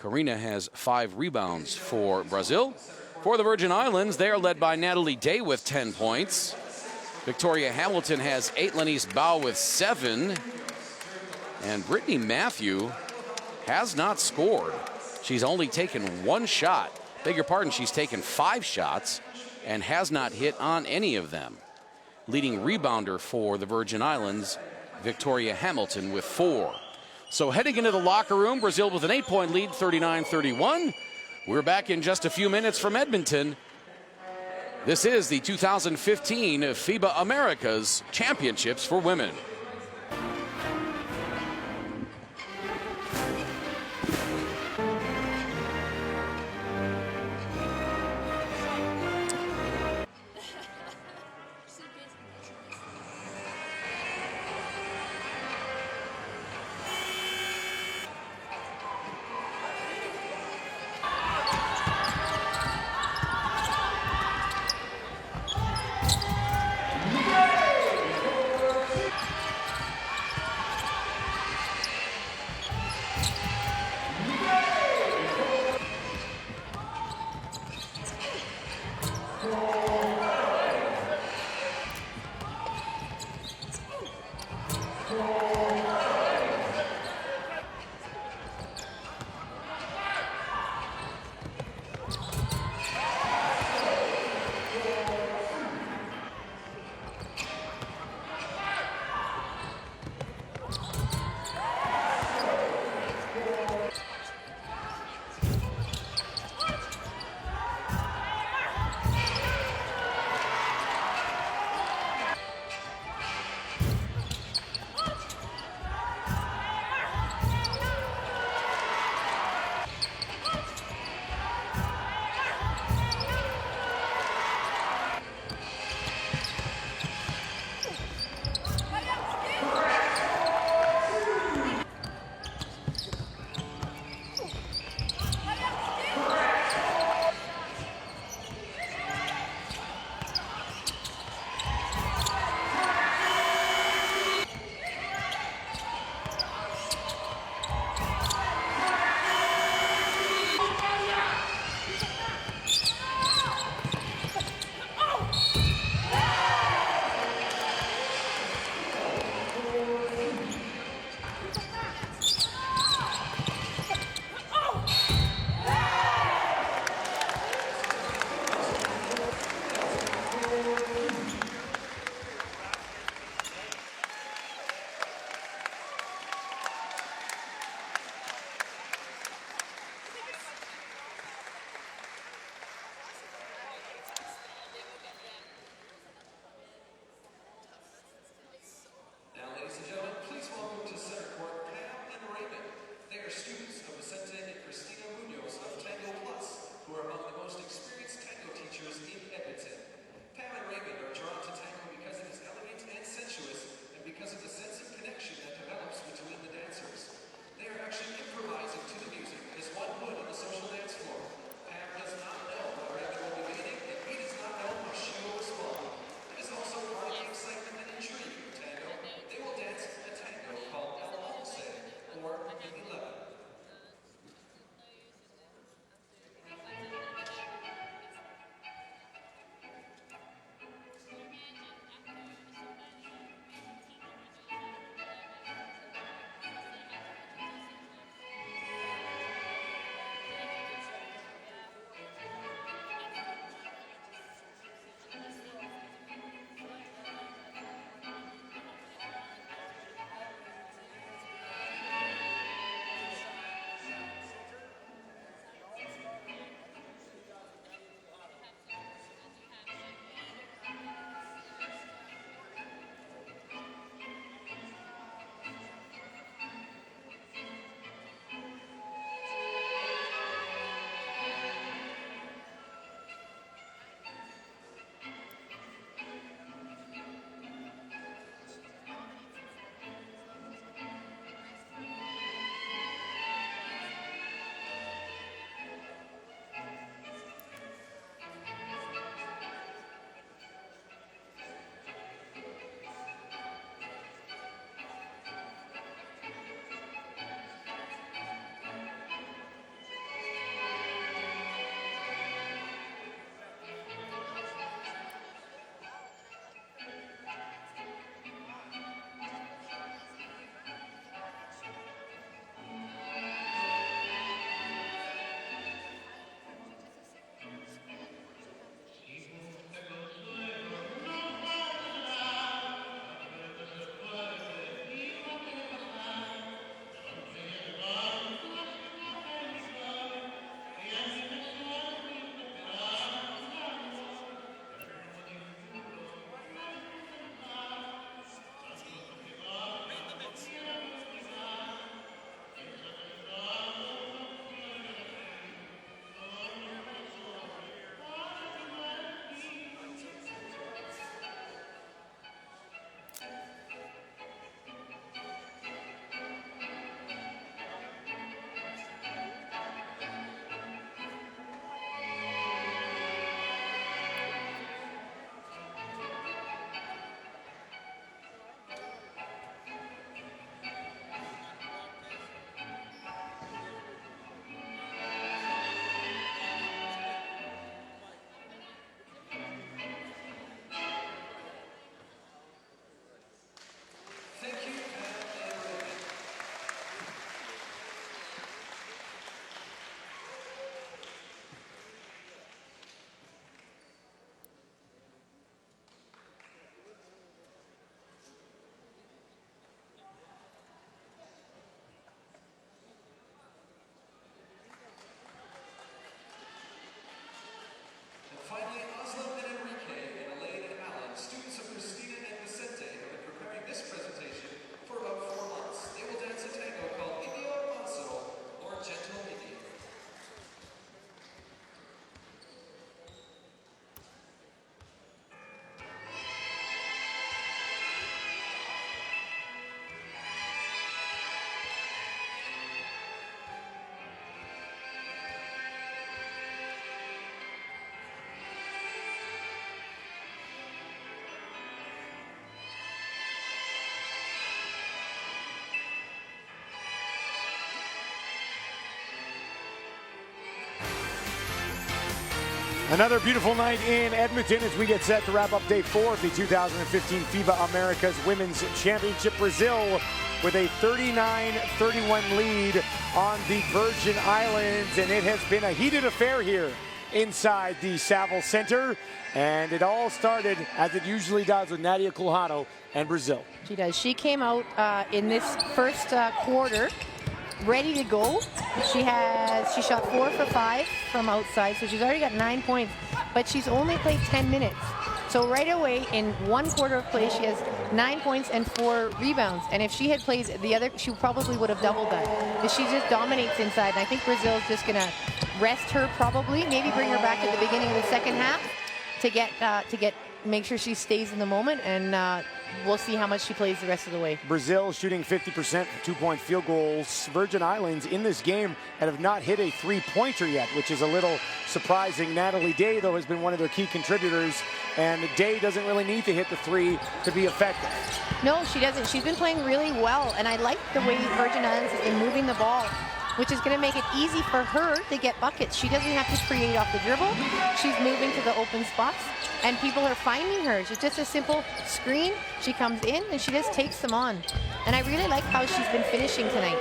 Karina has 5 rebounds for Brazil. For the Virgin Islands, they are led by Natalie Day with 10 points. Victoria Hamilton has 8, Lenise Bow with 7. And Brittany Matthew has not scored. She's only taken 1 shot. Beg your pardon, she's taken 5 shots and has not hit on any of them. Leading rebounder for the Virgin Islands, Victoria Hamilton with 4. So heading into the locker room, Brazil with an 8-point lead, 39-31. We're back in just a few minutes from Edmonton. This is the 2015 FIBA Americas Championships for Women. Another beautiful night in Edmonton as we get set to wrap up day 4 of the 2015 FIBA Americas Women's Championship. Brazil with a 39-31 lead on the Virgin Islands, and it has been a heated affair here inside the Saville Center, and it all started as it usually does with Nadia Coulthard and Brazil. She does. She came out in this first quarter ready to go. She shot 4 for 5 from outside, so she's already got 9 points, but she's only played 10 minutes. So right away in 1 quarter of play, she has 9 points and 4 rebounds. And if she had played the other, she probably would have doubled that. But she just dominates inside, and I think Brazil's just gonna rest her probably, maybe bring her back at the beginning of the second half to make sure she stays in the moment, and we'll see how much she plays the rest of the way. Brazil shooting 50% for 2-point field goals. Virgin Islands in this game and have not hit a 3-pointer yet, which is a little surprising. Natalie Day, though, has been one of their key contributors, and Day doesn't really need to hit the 3 to be effective. No, she doesn't. She's been playing really well, and I like the way Virgin Islands has been moving the ball, which is going to make it easy for her to get buckets. She doesn't have to create off the dribble. She's moving to the open spots, and people are finding her. She's just a simple screen. She comes in, and she just takes them on. And I really like how she's been finishing tonight.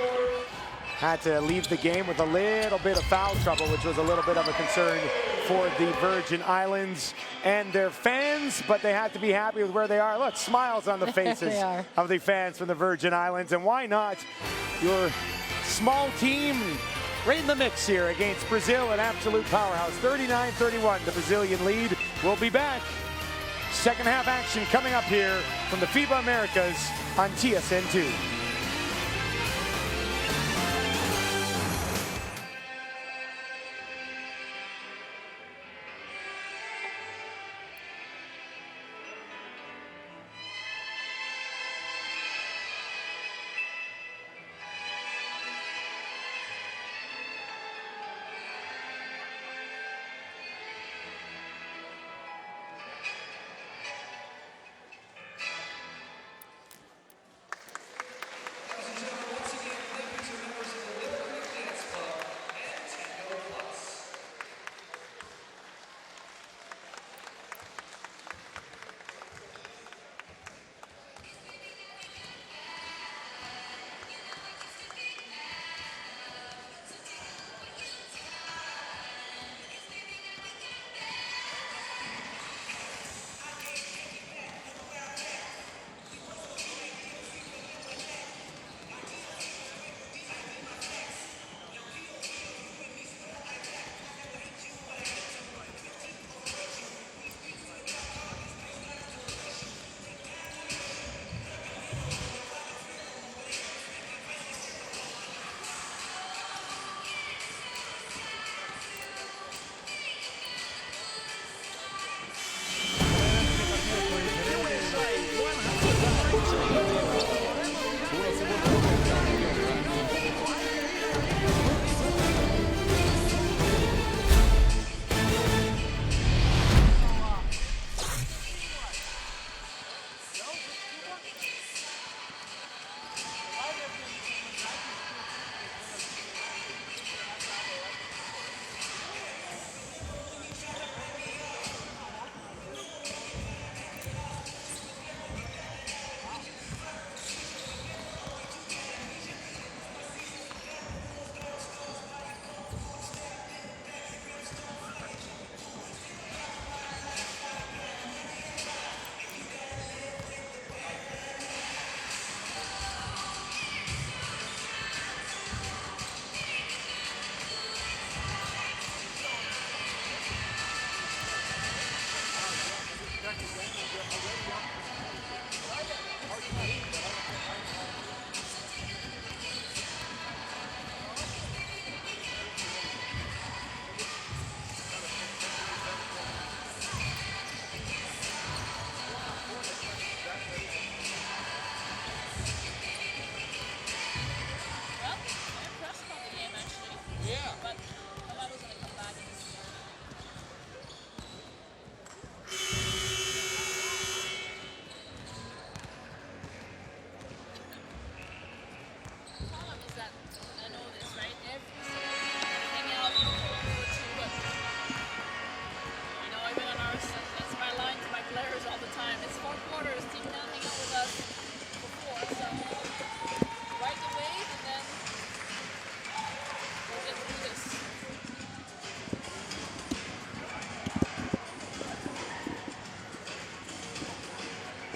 Had to leave the game with a little bit of foul trouble, which was a little bit of a concern for the Virgin Islands and their fans, but they had to be happy with where they are. Look, smiles on the faces of the fans from the Virgin Islands, and why not? Your small team right in the mix here against Brazil, an absolute powerhouse. 39-31, the Brazilian lead. We'll be back. Second half action coming up here from the FIBA Americas on TSN2.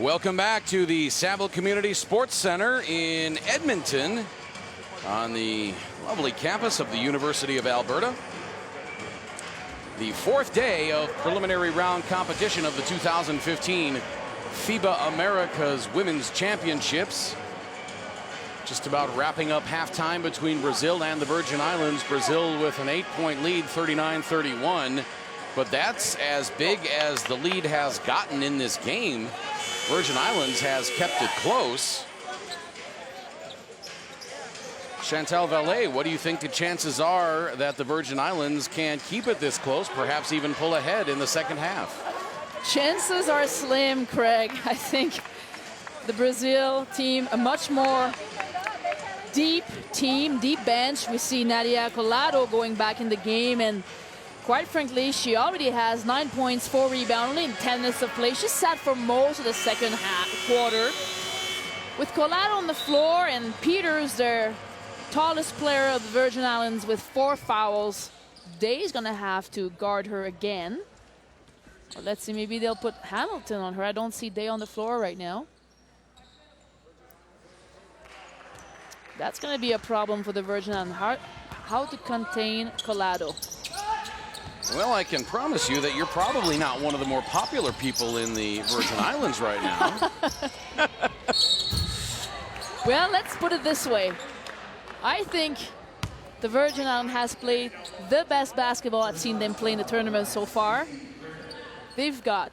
Welcome back to the Saville Community Sports Center in Edmonton on the lovely campus of the University of Alberta. The fourth day of preliminary round competition of the 2015 FIBA Americas Women's Championships. Just about wrapping up halftime between Brazil and the Virgin Islands. Brazil with an 8-point lead, 39-31. But that's as big as the lead has gotten in this game. Virgin Islands has kept it close. Chantal Vallée, what do you think the chances are that the Virgin Islands can keep it this close, perhaps even pull ahead in the second half? Chances are slim, Craig. I think the Brazil team, a much more deep team, deep bench. We see Nadia Collado going back in the game, and quite frankly, she already has 9 points, 4 rebounds, only in 10 minutes of play. She sat for most of the second quarter. With Collado on the floor and Peters, their tallest player of the Virgin Islands, with 4 fouls, Day's gonna have to guard her again. Or let's see, maybe they'll put Hamilton on her. I don't see Day on the floor right now. That's gonna be a problem for the Virgin Islands. How to contain Collado. Well, I can promise you that you're probably not one of the more popular people in the Virgin Islands right now. Well, let's put it this way. I think the Virgin Islands has played the best basketball I've seen them play in the tournament so far. They've got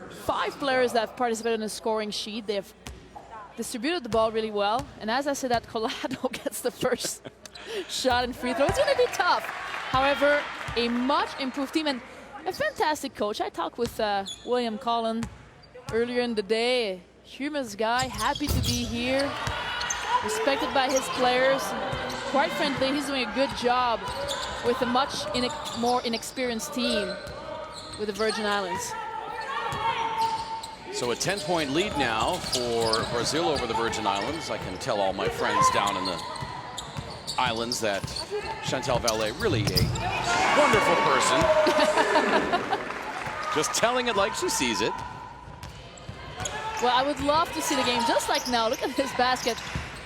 5 players that have participated in the scoring sheet. They've distributed the ball really well. And as I said, that Collado gets the first shot and free throw. It's going to be tough. However, a much improved team and a fantastic coach. I talked with William Collin earlier in the day. Humorous guy, happy to be here, respected by his players. Quite frankly, he's doing a good job with a much more inexperienced team with the Virgin Islands. So a 10-point lead now for Brazil over the Virgin Islands. I can tell all my friends down in the islands that Chantal Vallée, really a wonderful person. Just telling it like she sees it. Well, I would love to see the game just like now. Look at this basket.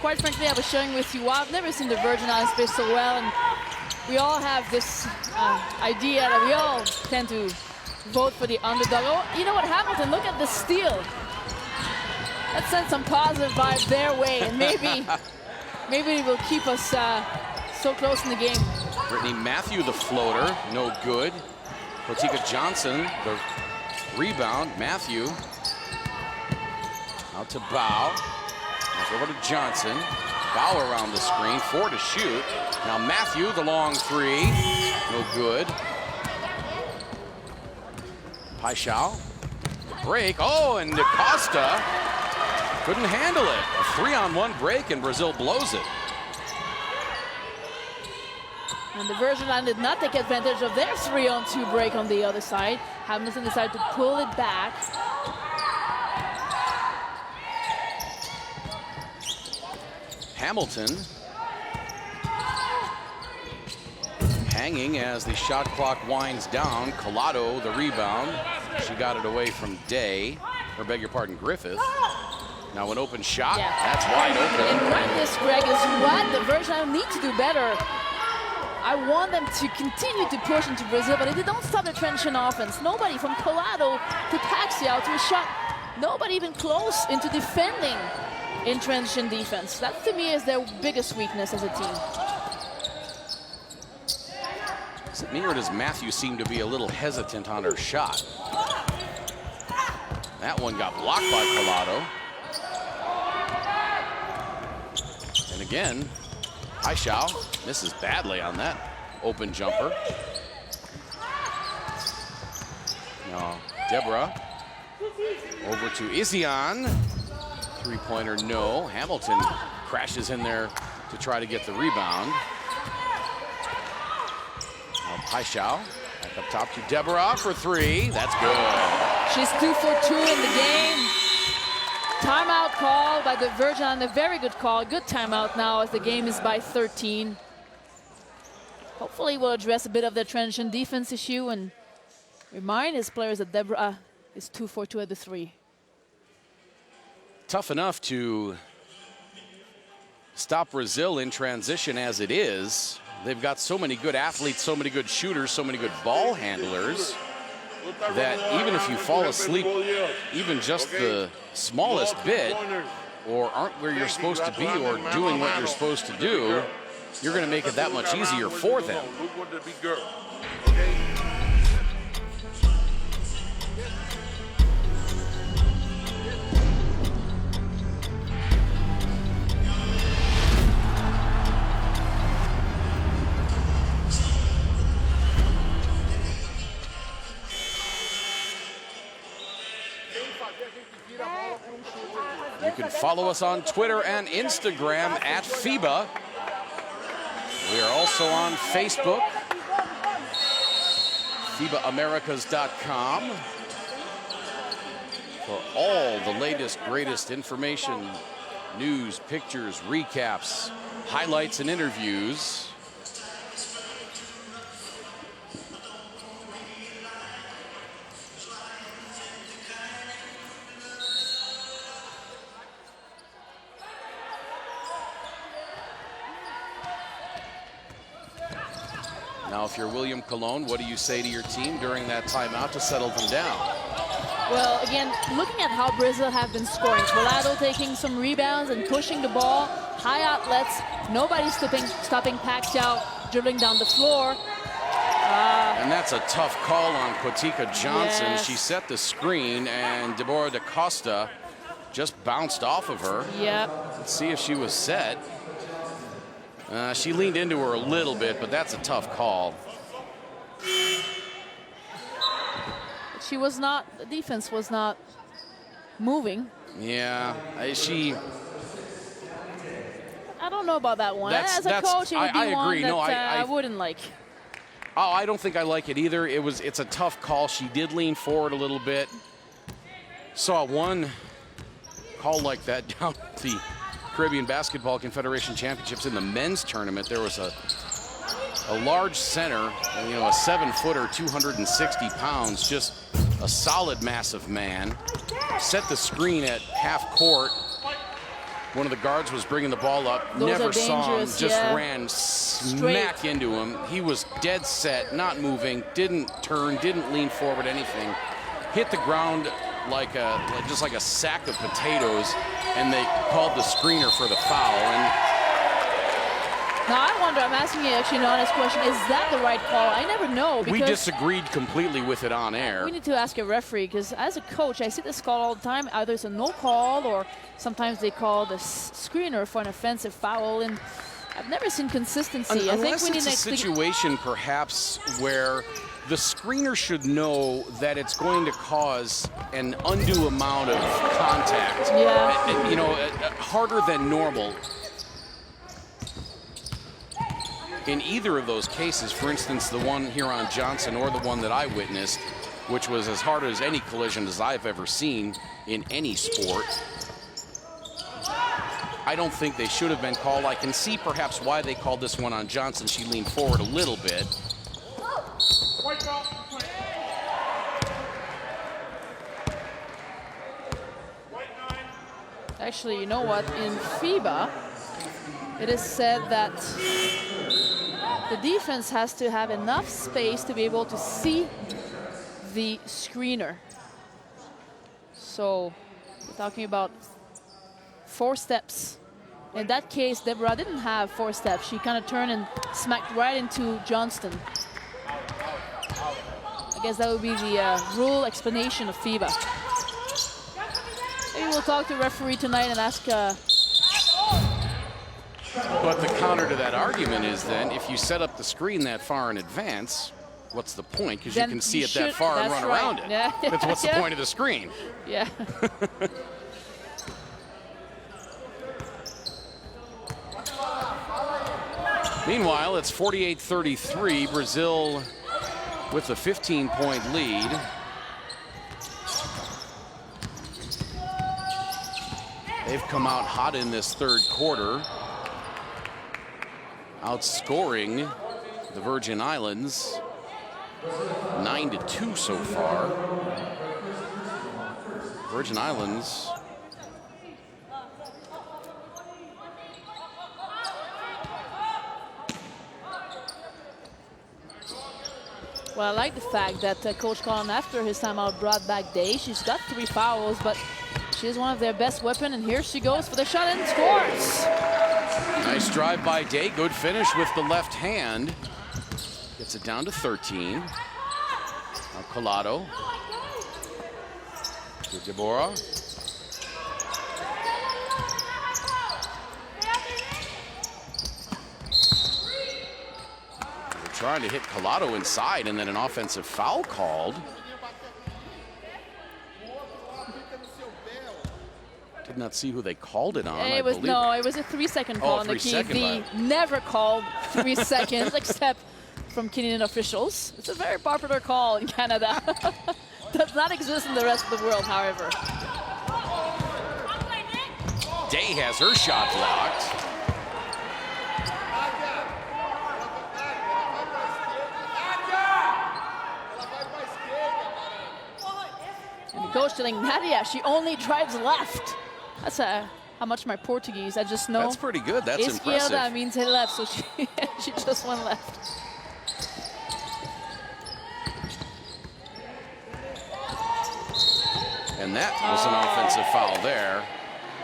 Quite frankly, I was sharing with you, I've never seen the Virgin Islands play so well, and we all have this idea that we all tend to vote for the underdog. Oh, you know what, Hamilton, look at the steal. That sends some positive vibes their way, and maybe it will keep us so close in the game. Brittany Matthew, the floater, no good. Potika Johnson, the rebound. Matthew out to Bow. Over to Johnson. Bow around the screen, 4 to shoot. Now Matthew, the long 3, no good. Paixão, the break. Oh, and DaCosta couldn't handle it. A 3-on-1 break, and Brazil blows it. And the Virgin Islands did not take advantage of their 3-on-2 break on the other side. Hamilton decided to pull it back. Hamilton hanging as the shot clock winds down. Collado, the rebound. She got it away from Day, or beg your pardon, Griffith. Now an open shot, yeah. That's wide open. And right this, Greg, is what the Virgin Islands need to do better. I want them to continue to push into Brazil, but if they don't stop the transition offense, nobody from Collado to Paxiao to a shot, nobody even close into defending in transition defense. That to me is their biggest weakness as a team. Is it me or does Matthew seem to be a little hesitant on her shot? That one got blocked by Collado. And again, Paixão misses badly on that open jumper. Now Deborah over to Isian. 3-pointer, no. Hamilton crashes in there to try to get the rebound. Now Paixão back up top to Deborah for 3. That's good. She's 2 for 2 in the game. Timeout call by the Virgin Islands, a very good call. Good timeout now as the game is by 13. Hopefully we'll address a bit of the transition defense issue and remind his players that Deborah is 2 for 2 at the 3. tough enough to stop Brazil in transition as it is. They've got so many good athletes, so many good shooters, so many good ball handlers that even if you fall asleep even just the smallest bit, or aren't where you're supposed to be, or doing what you're supposed to do, you're going to make it that much easier for them. You can follow us on Twitter and Instagram at FIBA. We are also on Facebook, FIBAAmericas.com, for all the latest, greatest information, news, pictures, recaps, highlights, and interviews. Now, if you're William Colon, what do you say to your team during that timeout to settle them down? Well, again, looking at how Brazil have been scoring, Colado taking some rebounds and pushing the ball, high outlets, nobody stopping Pacquiao dribbling down the floor. And that's a tough call on Quatika Johnson. Yes. She set the screen, and Deborah da Costa just bounced off of her. Yep. Let's see if she was set. She leaned into her a little bit, but that's a tough call. She was not, the defense was not moving. Yeah, I don't know about that one. As a coach, it would be I one agree. that No, I wouldn't like. Oh, I don't think I like it either. It's a tough call. She did lean forward a little bit. Saw one call like that down at the Caribbean Basketball Confederation Championships in the men's tournament. There was a large center, you know, a 7-footer, 260 pounds, just a solid, massive man. Set the screen at half court. One of the guards was bringing the ball up. Those Never are saw him, dangerous, just yeah. ran smack into him. He was dead set, not moving, didn't turn, didn't lean forward, anything. Hit the ground just like a sack of potatoes, and they called the screener for the foul. And now I wonder, I'm asking you actually an honest question, is that the right call? I never know, because we disagreed completely with it on air. we need to ask a referee, because as a coach, I see this call all the time. Either it's a no call, or sometimes they call the screener for an offensive foul, and I've never seen consistency. I think Unless we need it's a situation perhaps where the screener should know that it's going to cause an undue amount of contact. Yeah. You know, harder than normal. In either of those cases, for instance, the one here on Johnson or the one that I witnessed, which was as hard as any collision as I've ever seen in any sport, I don't think they should have been called. I can see perhaps why they called this one on Johnson. She leaned forward a little bit. Actually, you know what? In FIBA, it is said that the defense has to have enough space to be able to see the screener. So we're talking about 4 steps. In that case, Deborah didn't have 4 steps. She kind of turned and smacked right into Johnston. I guess that would be the rule explanation of FIBA. Maybe we'll talk to the referee tonight and ask. But the counter to that argument is then, if you set up the screen that far in advance, what's the point? Because you can see it that far and run around it. Yeah. That's what's the point of the screen. Yeah. Meanwhile, it's 48-33. Brazil with a 15-point lead. They've come out hot in this third quarter, outscoring the Virgin Islands 9-2 so far. Virgin Islands Well, I like the fact that Coach Collin, after his timeout, brought back Day. She's got 3 fouls, but she is one of their best weapons, and here she goes for the shot and scores. Nice drive by Day. Good finish with the left hand. Gets it down to 13. Now Collado. To Deborah. They're trying to hit Collado inside, and then an offensive foul called. Did not see who they called it on. It was a 3-second call on the key. Never called 3 seconds except from Canadian officials. It's a very popular call in Canada. Does not exist in the rest of the world, however. Day has her shot blocked. And the coach telling Nadia she only drives left. That's how much my Portuguese, I just know. That's pretty good. That's impressive. Izquierda means he left, so she just went left. And that was an offensive foul there.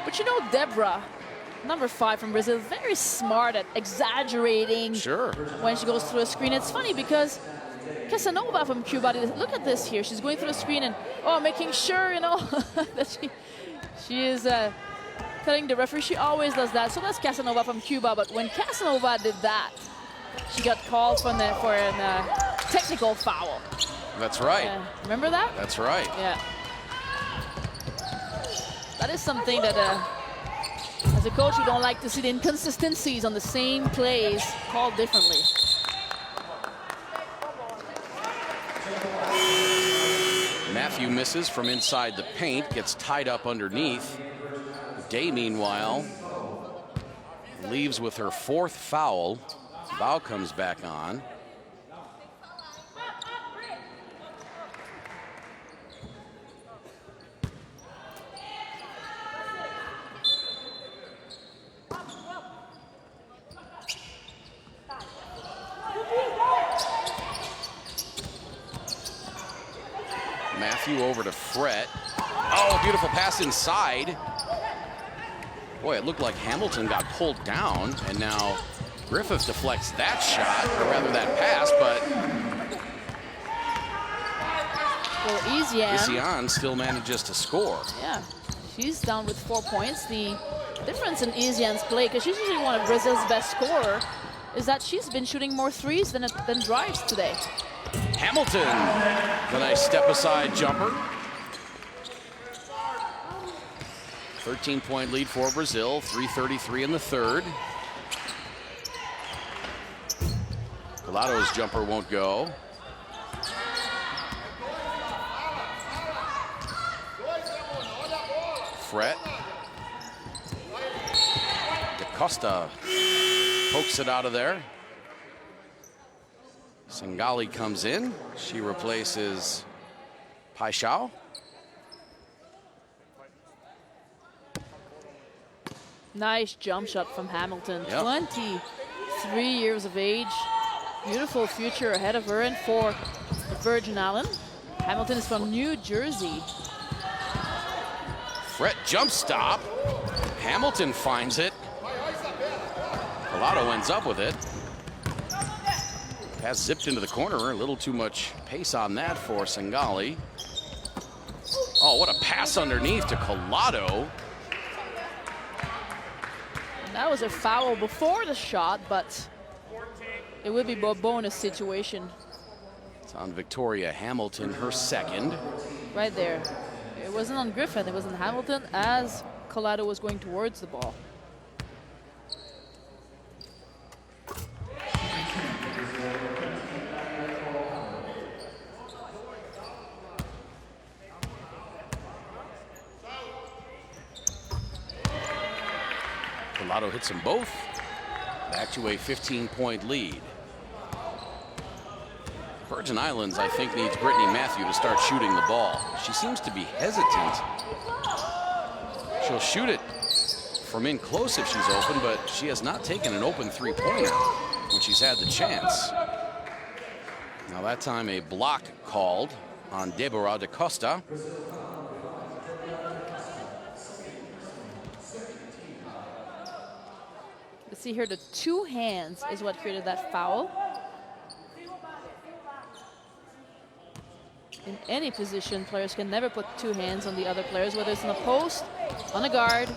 But you know, Deborah, number 5 from Brazil, very smart at exaggerating when she goes through a screen. It's funny because Casanova from Cuba, look at this here. She's going through the screen and, making sure, you know, that she is telling the referee. She always does that. So that's Casanova from Cuba. But when Casanova did that, she got called for a technical foul. That's right. Remember that? That's right. Yeah. That is something that, as a coach, you don't like to see the inconsistencies on the same plays called differently. Matthew misses from inside the paint, gets tied up underneath. Day, meanwhile, leaves with her 4th foul. Foul comes back on. Matthew over to Fret. Oh, beautiful pass inside. Boy, it looked like Hamilton got pulled down, and now Griffith deflects that shot, or rather that pass, but well, Isian still manages to score. Yeah, she's down with 4 points. The difference in Isian's play, because she's usually one of Brazil's best scorers, is that she's been shooting more threes than drives today. Hamilton, the nice step-aside jumper. 13-point lead for Brazil, 3:33 in the third. Collado's jumper won't go. Fret. DaCosta pokes it out of there. Singali comes in. She replaces Paixão. Nice jump shot from Hamilton. Yep. 23 years of age. Beautiful future ahead of her and for the Virgin Islands. Hamilton is from New Jersey. Fret jump stop. Hamilton finds it. Collado ends up with it. Pass zipped into the corner. A little too much pace on that for Singali. Oh, what a pass underneath to Collado. That was a foul before the shot, but it would be a bonus situation. It's on Victoria Hamilton, her second. Right there. It wasn't on Griffin, it was on Hamilton as Collado was going towards the ball. Collado hits them both. Back to a 15-point lead. Virgin Islands, I think, needs Brittany Matthew to start shooting the ball. She seems to be hesitant. She'll shoot it from in close if she's open, but she has not taken an open three-pointer when she's had the chance. Now that time a block called on Deborah da Costa. Let's see here, the two hands is what created that foul. In any position, players can never put two hands on the other players, whether it's on a post, on a guard.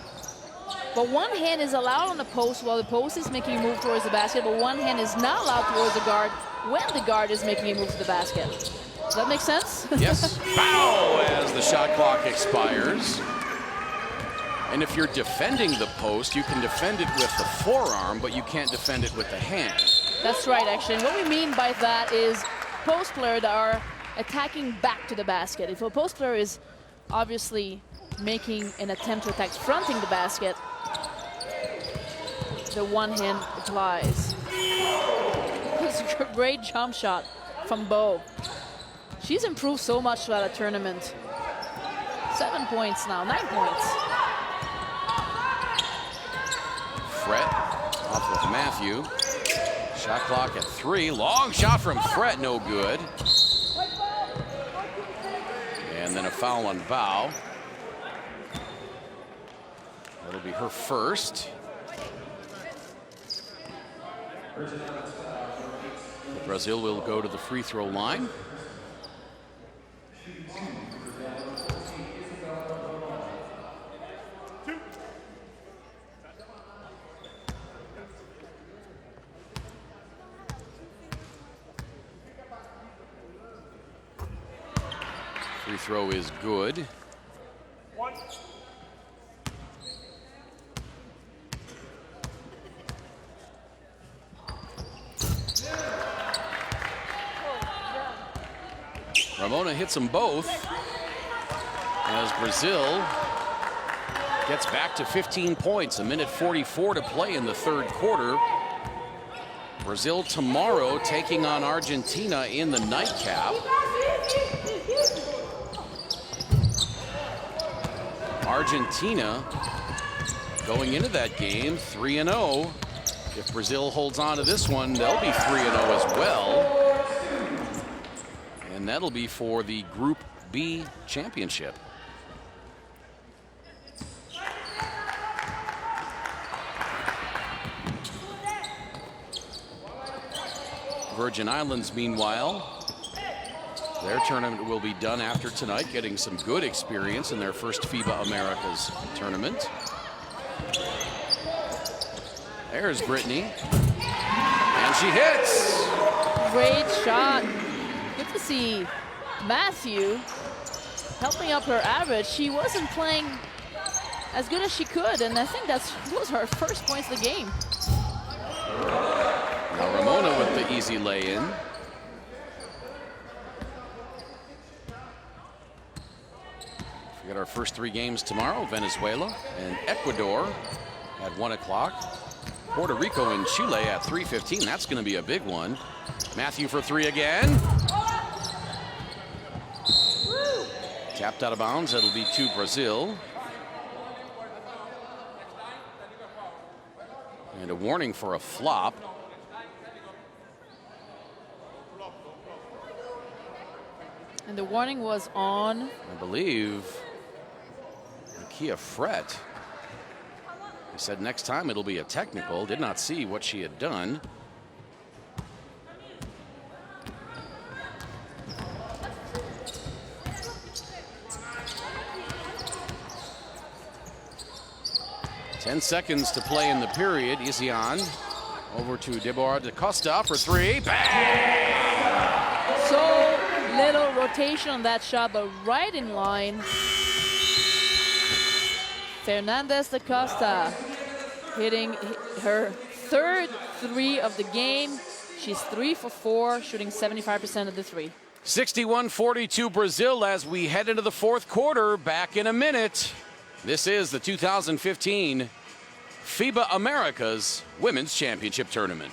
But one hand is allowed on the post while the post is making a move towards the basket, but one hand is not allowed towards the guard when the guard is making a move to the basket. Does that make sense? Yes. Foul as the shot clock expires. And if you're defending the post, you can defend it with the forearm, but you can't defend it with the hand. That's right, actually. And what we mean by that is post players that are attacking back to the basket. If a post player is obviously making an attempt to attack fronting the basket, the one hand applies. It's a great jump shot from Bo. She's improved so much throughout the tournament. 7 points now, 9 points. Fret off of Matthew. Shot clock at 3. Long shot from Fret, no good. And then a foul on Bow. That'll be her first. Brazil will go to the free throw line. Free throw is good. Ramona hits them both as Brazil gets back to 15 points. A minute 44 to play in the third quarter. Brazil tomorrow taking on Argentina in the nightcap. Argentina going into that game 3-0. If Brazil holds on to this one, they'll be 3-0 as well. And that'll be for the Group B championship. Virgin Islands, meanwhile, their tournament will be done after tonight, getting some good experience in their first FIBA Americas tournament. There's Brittany. And she hits. Great shot. Good to see Matthew helping up her average. She wasn't playing as good as she could, and I think those are her first points of the game. Now Ramona with the easy lay-in. We got our first 3 games tomorrow: Venezuela and Ecuador at 1 o'clock. Puerto Rico and Chile at 3:15. That's going to be a big one. Matthew for 3 again. Tapped out of bounds. That'll be to Brazil. And a warning for a flop. And the warning was on, I believe, Nakia Fret. He said next time it'll be a technical. Did not see what she had done. Ten seconds to play in the period. Isian over to Deborah da Costa for 3. Bang! so little rotation on that shot, but right in line. Fernandez da Costa hitting her third 3 of the game. She's 3 for 4, shooting 75% of the 3. 61-42 Brazil as we head into the fourth quarter. Back in a minute. This is the 2015 FIBA Americas Women's Championship Tournament.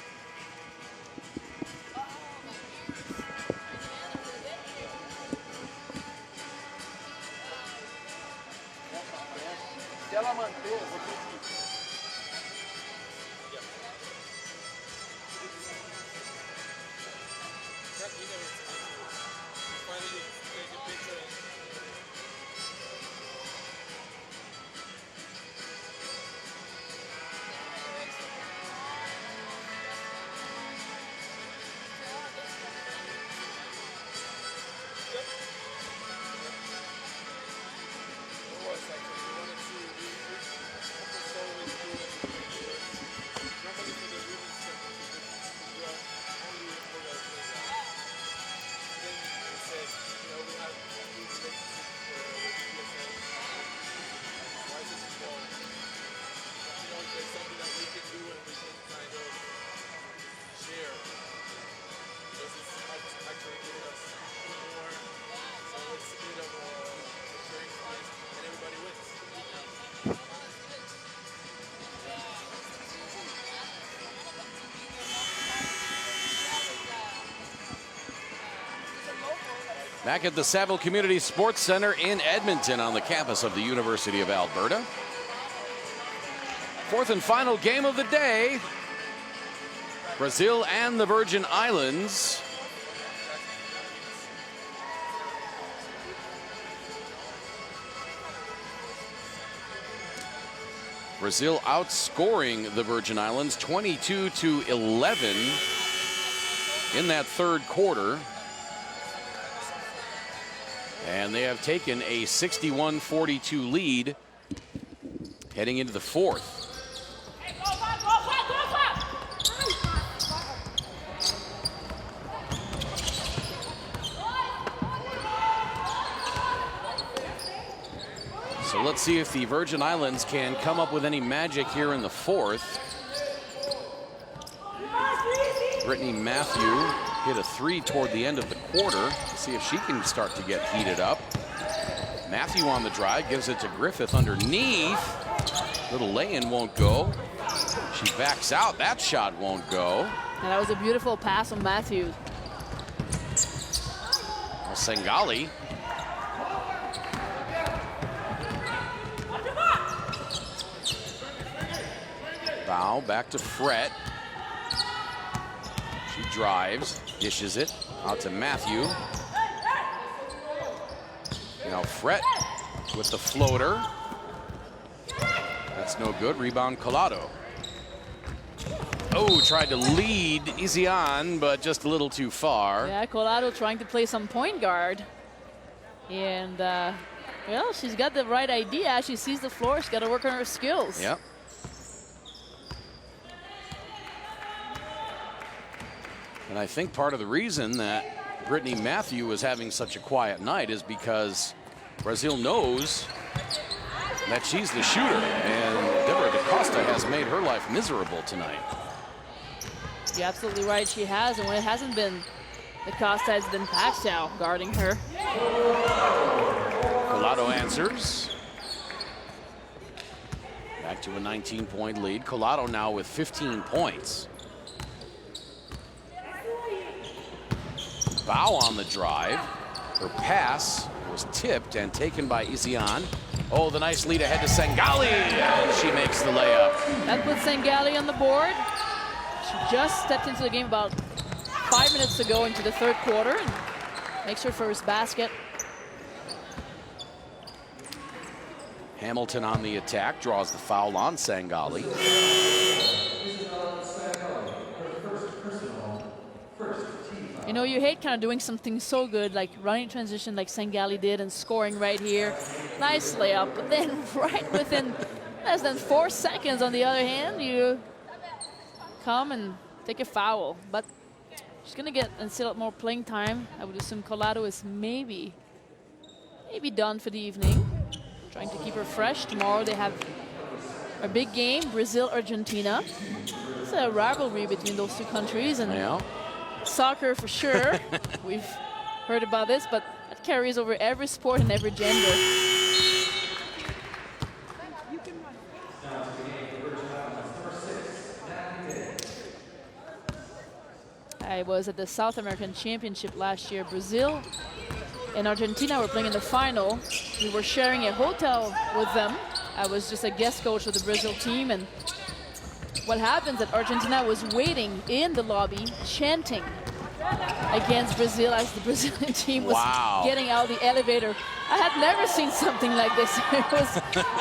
Back at the Saville Community Sports Center in Edmonton on the campus of the University of Alberta. Fourth and final game of the day. Brazil and the Virgin Islands. Brazil outscoring the Virgin Islands 22-11 in that third quarter. And they have taken a 61-42 lead heading into the fourth. So let's see if the Virgin Islands can come up with any magic here in the fourth. Brittany Matthew hit a three toward the end of the quarter. See if she can start to get heated up. Matthew on the drive, gives it to Griffith underneath. Little lay-in won't go. She backs out. That shot won't go. And that was a beautiful pass from Matthew. Well, Sengali. Bow back to Fret. She drives, dishes it out to Matthew. Now Fret with the floater. That's no good. Rebound Collado. Oh, tried to lead easy on, but just a little too far. Yeah, Collado trying to play some point guard. And, well, she's got the right idea. She sees the floor. She's got to work on her skills. Yep. And I think part of the reason that Brittany Matthew was having such a quiet night is because Brazil knows that she's the shooter, and Deborah DaCosta has made her life miserable tonight. You're absolutely right, she has, and when it hasn't been DaCosta, it's been Paxau guarding her. Collado answers. Back to a 19-point lead. Collado now with 15 points. Bow on the drive. Her pass was tipped and taken by Isian. Oh, the nice lead ahead to Sengali, and she makes the layup. That puts Sengali on the board. She just stepped into the game about 5 minutes ago into the third quarter and makes her first basket. Hamilton on the attack, draws the foul on Sengali. You know, you hate kind of doing something so good, like running transition like Sengali did and scoring right here. Nice layup, but then right within less than 4 seconds, on the other hand, you come and take a foul. But she's going to get and still more playing time. I would assume Collado is maybe done for the evening. Trying to keep her fresh. Tomorrow they have a big game, Brazil-Argentina. It's a rivalry between those two countries. And yeah. Soccer for sure. We've heard about this, but it carries over every sport and every gender. I was at the South American Championship last year. Brazil and Argentina were playing in the final. We were sharing a hotel with them. I was just a guest coach of the Brazil team, and what happens that Argentina was waiting in the lobby, chanting against Brazil as the Brazilian team was getting out the elevator. I had never seen something like this.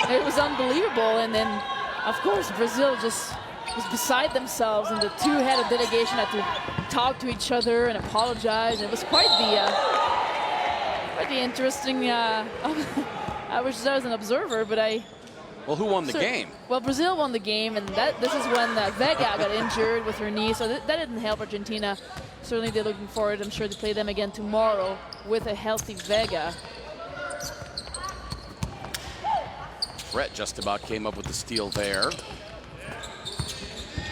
It was unbelievable. And then, of course, Brazil just was beside themselves, and the two-headed delegation had to talk to each other and apologize. It was quite the interesting. I was there as an observer, but Well, who won the game? Well, Brazil won the game, and this is when Vega got injured with her knee, so that didn't help Argentina. Certainly they're looking forward, I'm sure, to play them again tomorrow with a healthy Vega. Brett just about came up with the steal there.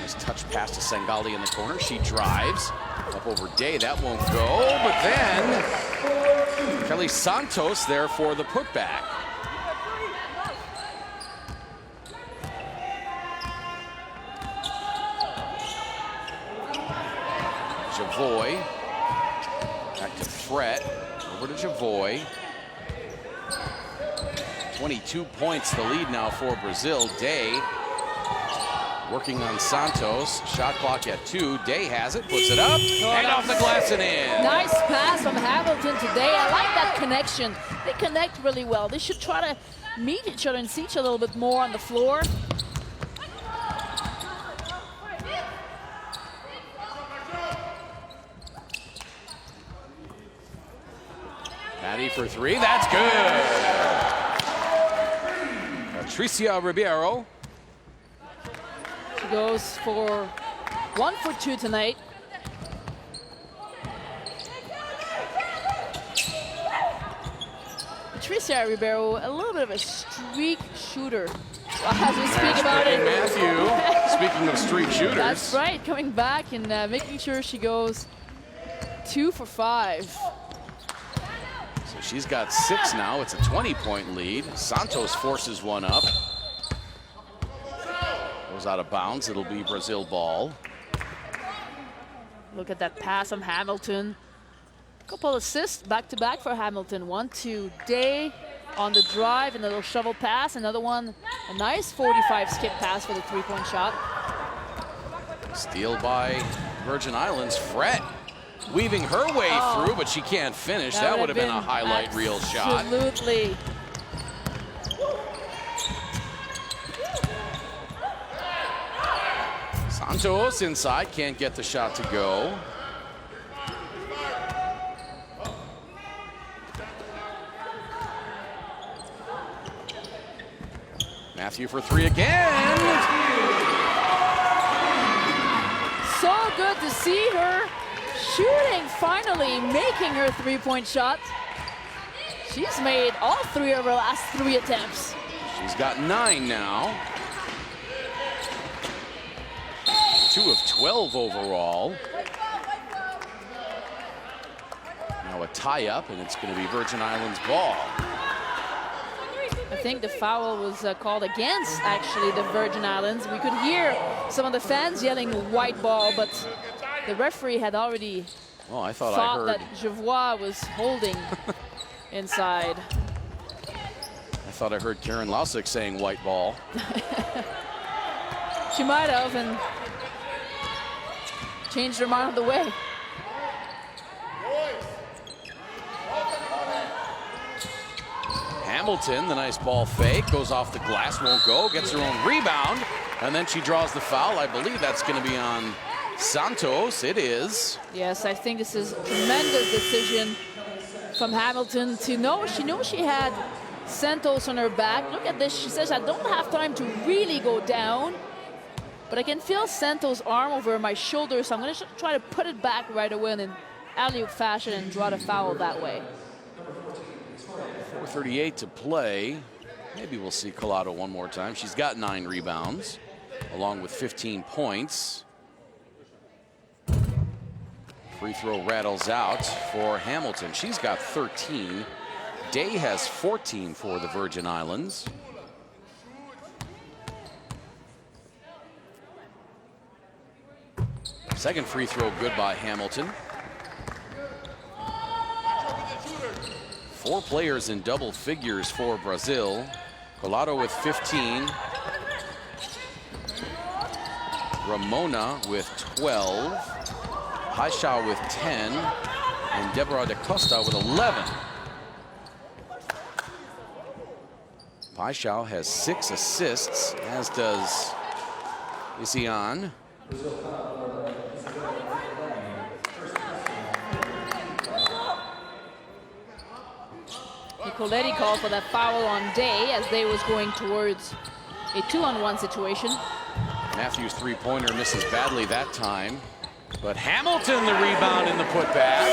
Nice touch pass to Sengali in the corner. She drives up over Day. That won't go, but then Kelly Santos there for the putback. Javoy back to Fret. Over to Javoy. 22 points the lead now for Brazil. Day working on Santos. Shot clock at 2. Day has it, puts it up, and off the glass and in. Nice pass from Hamilton today. I like that connection. They connect really well. They should try to meet each other and see each other a little bit more on the floor. Patty for 3, that's good. Patricia Ribeiro. She goes for 1 for 2 tonight. Patricia Ribeiro, a little bit of a streak shooter. As we speak about it. Matthew, speaking of streak shooters. That's right, coming back and making sure she goes 2 for 5. So she's got 6 now. It's a 20-point lead. Santos forces one up. Goes out of bounds. It'll be Brazil ball. Look at that pass from Hamilton. Couple assists back-to-back for Hamilton. 1 to Day on the drive, and a little shovel pass. Another one, a nice 45 skip pass for the 3-point shot. Steal by Virgin Islands. Fret weaving her way through, but she can't finish. That would have been a highlight reel shot. Absolutely. Santos inside, can't get the shot to go. Matthew for 3 again. So good to see her shooting, finally making her 3-point shot. She's made all 3 of her last 3 attempts. She's got 9 now. 2 of 12 overall. Now a tie-up, and it's going to be Virgin Islands ball. I think the foul was called against, actually, the Virgin Islands. We could hear some of the fans yelling white ball, but the referee had already thought that Javois was holding inside. I thought I heard Karen Lausick saying white ball. She might have, and changed her mind on the way. Hamilton, the nice ball fake, goes off the glass, won't go, gets her own rebound, and then she draws the foul. I believe that's going to be on Santos. It is. Yes, I think this is a tremendous decision from Hamilton to know. She knew she had Santos on her back. Look at this. She says, I don't have time to really go down, but I can feel Santos' arm over my shoulder, so I'm going to try to put it back right away in an alley-oop fashion and draw the foul that way. 4:38 to play. Maybe we'll see Collado one more time. She's got 9 rebounds, along with 15 points. Free throw rattles out for Hamilton. She's got 13. Day has 14 for the Virgin Islands. Second free throw good by Hamilton. 4 players in double figures for Brazil. Collado with 15. Ramona with 12. Paixão with 10. And Deborah da Costa with 11. Paixão has 6 assists, as does Isian. Nicoletti called for that foul on Day as Day was going towards a 2-on-1 situation. Matthews' 3-pointer misses badly that time. But Hamilton the rebound in the putback.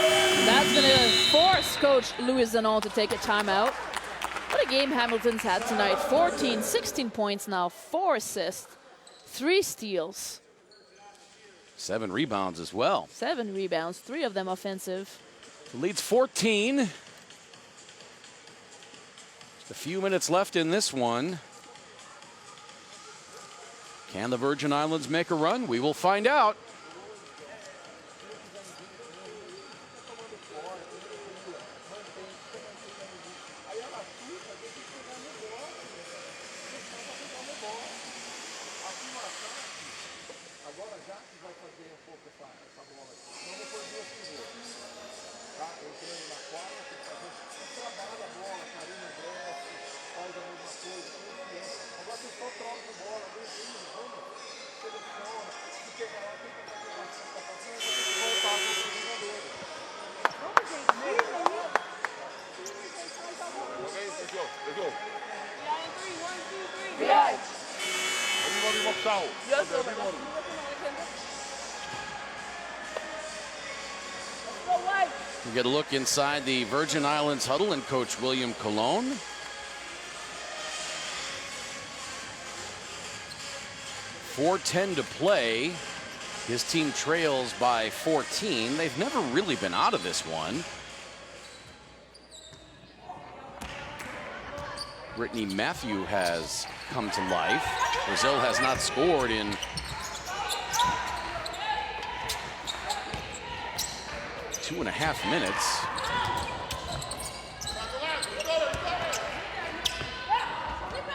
That's going to force Coach Louis Zanon to take a timeout. What a game Hamilton's had tonight. 14, 16 points now, 4 assists, 3 steals. 7 rebounds as well. 7 rebounds, 3 of them offensive. The lead's 14. Just a few minutes left in this one. Can the Virgin Islands make a run? We will find out. We get a look inside the Virgin Islands huddle and Coach William Colon. .410 to play. His team trails by 14. They've never really been out of this one. Brittany Matthew has come to life. Brazil has not scored in two and a half minutes.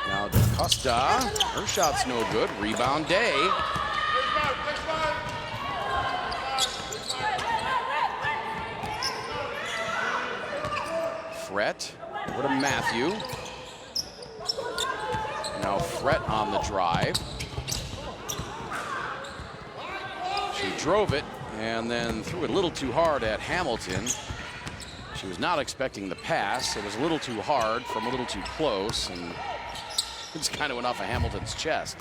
Now DaCosta, her shot's no good. Rebound Day. Fret, over to Matthew. Now Fret on the drive. She drove it and then threw it a little too hard at Hamilton. She was not expecting the pass. It was a little too hard from a little too close, and it just kind of went off of Hamilton's chest.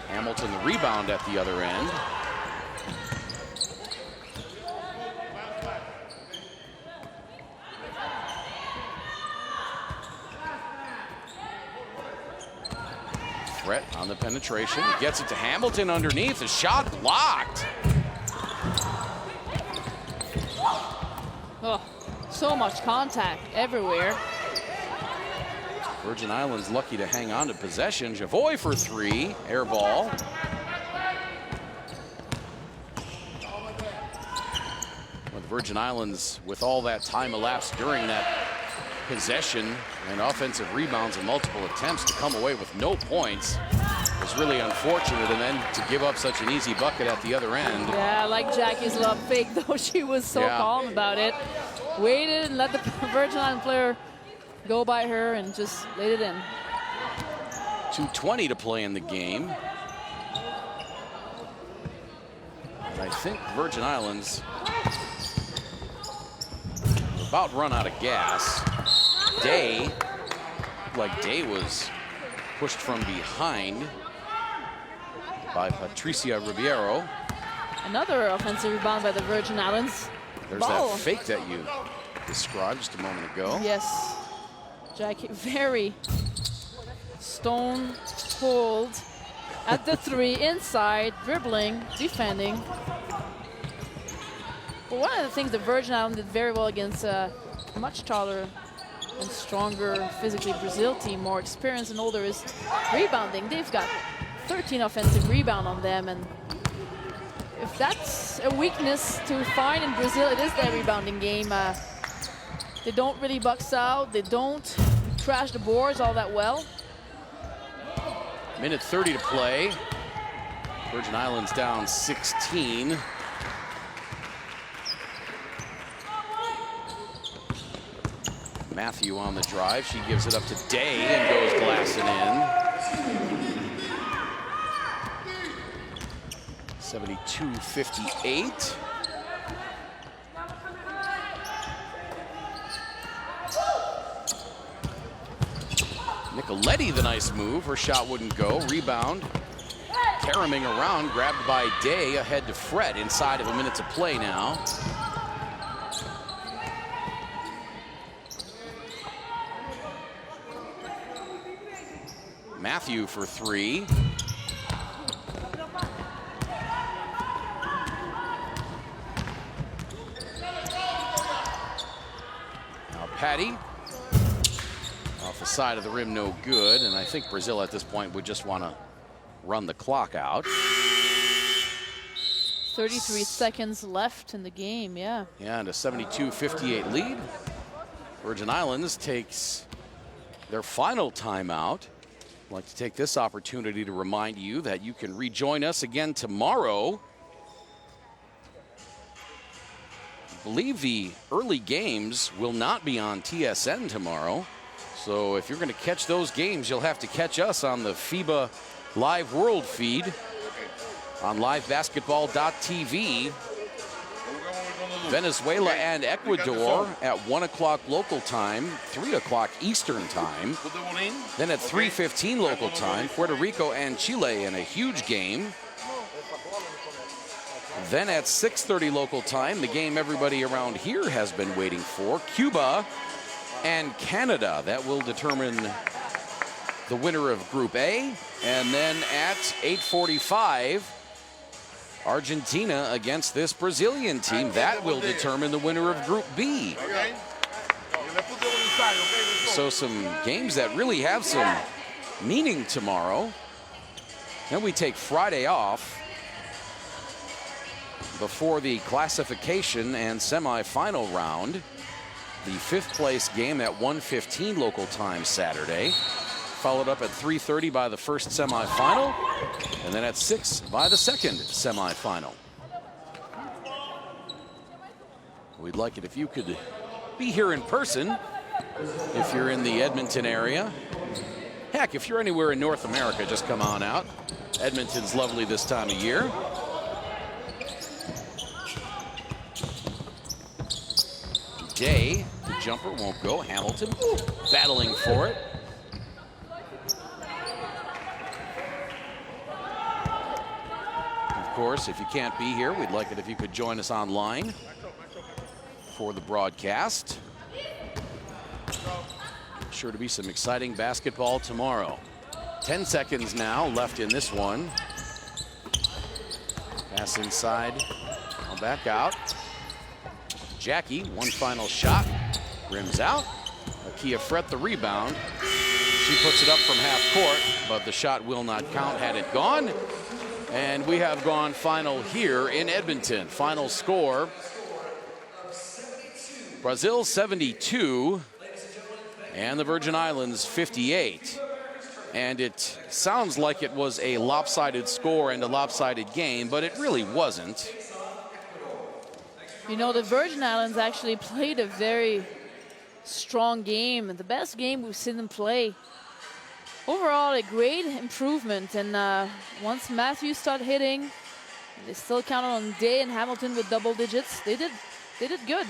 Hamilton the rebound at the other end. Fret on the penetration, gets it to Hamilton underneath, the shot blocked. Oh, so much contact everywhere. Virgin Islands lucky to hang on to possession. Javoy for three, air ball. With Virgin Islands, with all that time elapsed during that possession and offensive rebounds and multiple attempts, to come away with no points was really unfortunate, and then to give up such an easy bucket at the other end. Yeah, I like Jackie's love fake, though. She was so calm about it. Waited and let the Virgin Island player go by her and just laid it in. 2:20 to play in the game. And I think Virgin Islands about run out of gas. Day, like Day was pushed from behind by Patricia Ribeiro. Another offensive rebound by the Virgin Islands. There's Ball. that fake that you described just a moment ago. Yes. Jackie, very stone cold at the three, inside, dribbling, defending. But one of the things the Virgin Islands did very well against a much taller and stronger physically Brazil team, more experienced and older, is rebounding. They've got 13 offensive rebound on them, and if that's a weakness to find in Brazil, it is their rebounding game. They don't really box out. They don't crash the boards all that well. Minute 30 to play. Virgin Islands down 16. Matthew on the drive. She gives it up to Day and goes glassing in. 72-58. Nicoletti, the nice move. Her shot wouldn't go. Rebound. Karaming around, grabbed by Day, ahead to Fred inside of a minute to play now. Matthew for three. Now Patty. Off the side of the rim, no good. And I think Brazil at this point would just want to run the clock out. 33 seconds left in the game, yeah. Yeah, and a 72-58 lead. Virgin Islands takes their final timeout. I'd like to take this opportunity to remind you that you can rejoin us again tomorrow. I believe the early games will not be on TSN tomorrow. So if you're going to catch those games, you'll have to catch us on the FIBA Live World feed on livebasketball.tv. Venezuela and Ecuador at 1 o'clock local time, 3 o'clock Eastern time. Then at 3:15 local time, Puerto Rico and Chile in a huge game. Then at 6:30 local time, the game everybody around here has been waiting for, Cuba and Canada. That will determine the winner of Group A. And then at 8:45, Argentina against this Brazilian team. That will determine the winner of Group B. So some games that really have some meaning tomorrow. Then we take Friday off before the classification and semifinal round. The 5th place game at 1:15 local time Saturday. Followed up at 3:30 by the first semifinal, and then at 6 by the second semifinal. We'd like it if you could be here in person, if you're in the Edmonton area. Heck, if you're anywhere in North America, just come on out. Edmonton's lovely this time of year. Day, the jumper won't go. Hamilton battling for it. Of course, if you can't be here, we'd like it if you could join us online for the broadcast. Sure to be some exciting basketball tomorrow. 10 seconds now left in this one. Pass inside, now back out. Jackie, one final shot, rims out. Akia Fret the rebound. She puts it up from half court, but the shot will not count had it gone. And we have gone final here in Edmonton. Final score, Brazil 72 and the Virgin Islands 58. And it sounds like it was a lopsided score and a lopsided game, but it really wasn't. You know, the Virgin Islands actually played a very strong game, the best game we've seen them play. Overall, a great improvement, and once Matthews started hitting, they still counted on Day and Hamilton with double digits. They did good.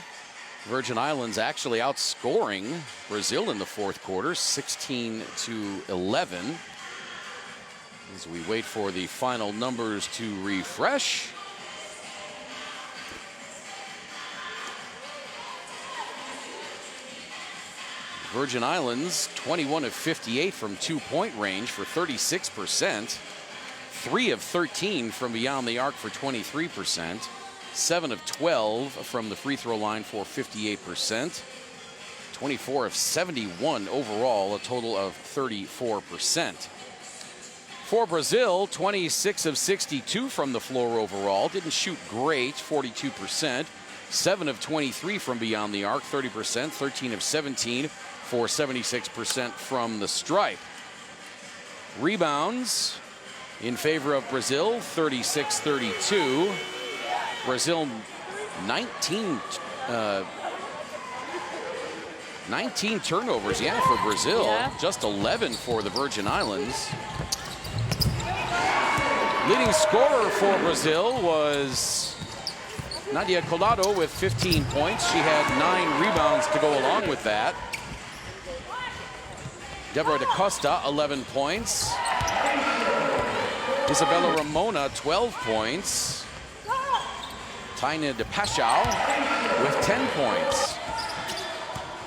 Virgin Islands actually outscoring Brazil in the 4th quarter, 16-11. As we wait for the final numbers to refresh. Virgin Islands, 21 of 58 from 2-point range for 36%. 3 of 13 from beyond the arc for 23%. 7 of 12 from the free throw line for 58%. 24 of 71 overall, a total of 34%. For Brazil, 26 of 62 from the floor overall. Didn't shoot great, 42%. 7 of 23 from beyond the arc, 30%. 13 of 17 for 76% from the stripe. Rebounds in favor of Brazil, 36-32. Brazil 19 turnovers, for Brazil. Yeah. Just 11 for the Virgin Islands. Leading scorer for Brazil was Nadia Collado with 15 points. She had 9 rebounds to go along with that. Deborah da Costa, 11 points. Isabella Ramona, 12 points. Taina de Pashao with 10 points.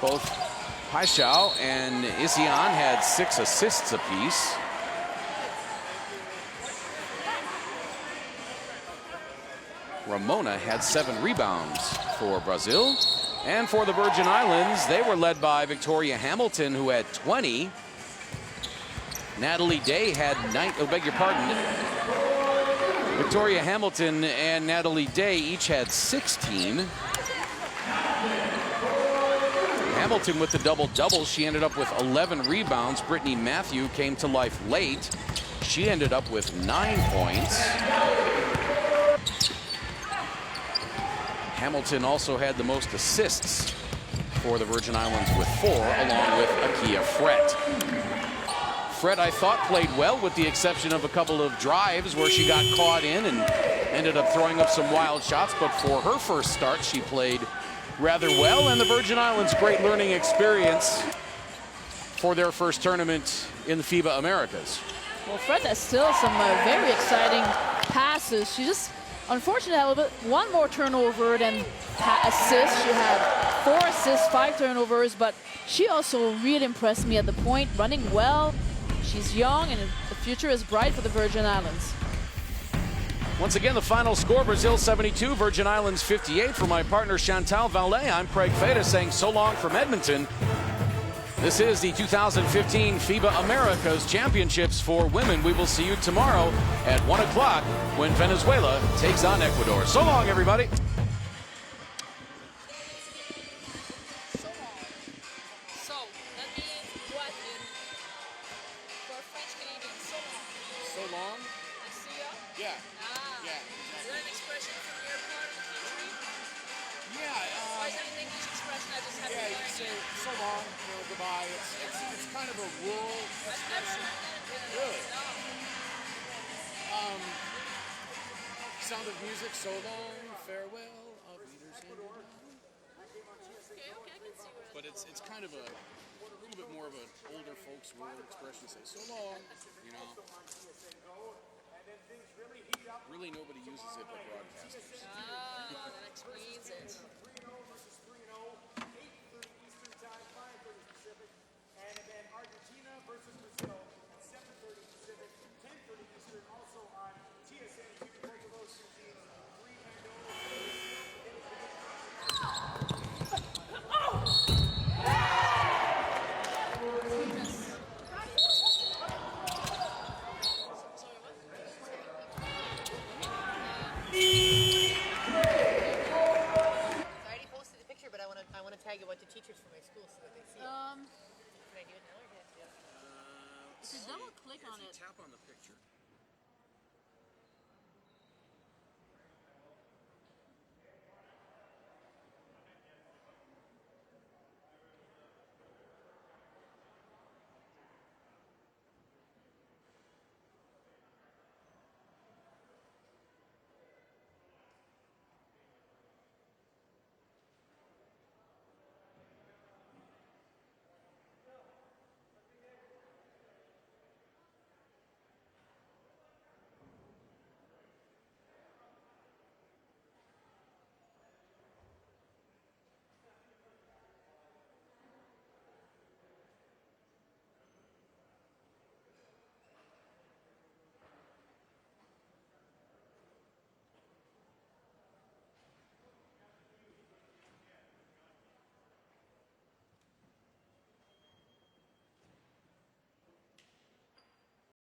Both Pashao and Isian had 6 assists apiece. Ramona had 7 rebounds for Brazil. And for the Virgin Islands, they were led by Victoria Hamilton, who had 20. Natalie Day had 9, beg your pardon. Victoria Hamilton and Natalie Day each had 16. Hamilton with the double-double. She ended up with 11 rebounds. Brittany Matthew came to life late. She ended up with 9 points. Hamilton also had the most assists for the Virgin Islands with 4, along with Akia Fret. Fret, I thought, played well with the exception of a couple of drives where she got caught in ended up throwing up some wild shots, but for her first start, she played rather well, and the Virgin Islands, great learning experience for their first tournament in the FIBA Americas. Well, Fred has still some very exciting passes. She just, unfortunately, had a little bit, one more turnover than assists. She had 4 assists, 5 turnovers, but she also really impressed me at the point, running well. She's young, and the future is bright for the Virgin Islands. Once again, the final score, Brazil 72, Virgin Islands 58. For my partner Chantal Vallet, I'm Craig Feda saying so long from Edmonton. This is the 2015 FIBA Americas Championships for women. We will see you tomorrow at 1 o'clock when Venezuela takes on Ecuador. So long, everybody. So, that means what for French Canadians? So long. So long? I see ya. Yeah. Yeah. Is that an expression from your part of the country? Yeah. Or is that an English expression I just have to Yeah, you learn say yet? so long, goodbye. It's kind of a rural I've never heard that. Really? No. Sound of Music, so long, farewell, of leaders and Okay, I can see where but it's kind of a little bit more of an older folks rural expression. Say so long, you know. Really, nobody uses it but broadcasters. Ah, that explains it. And then Argentina versus Brazil at 7:30 Pacific, 10:30 Eastern, also on TSN 2. Both of those two teams, I already posted the picture, but I want to tag a bunch of teachers from my school so that they see it. Can I do it now or do I have to do it? If you double click on it, Tap on the picture.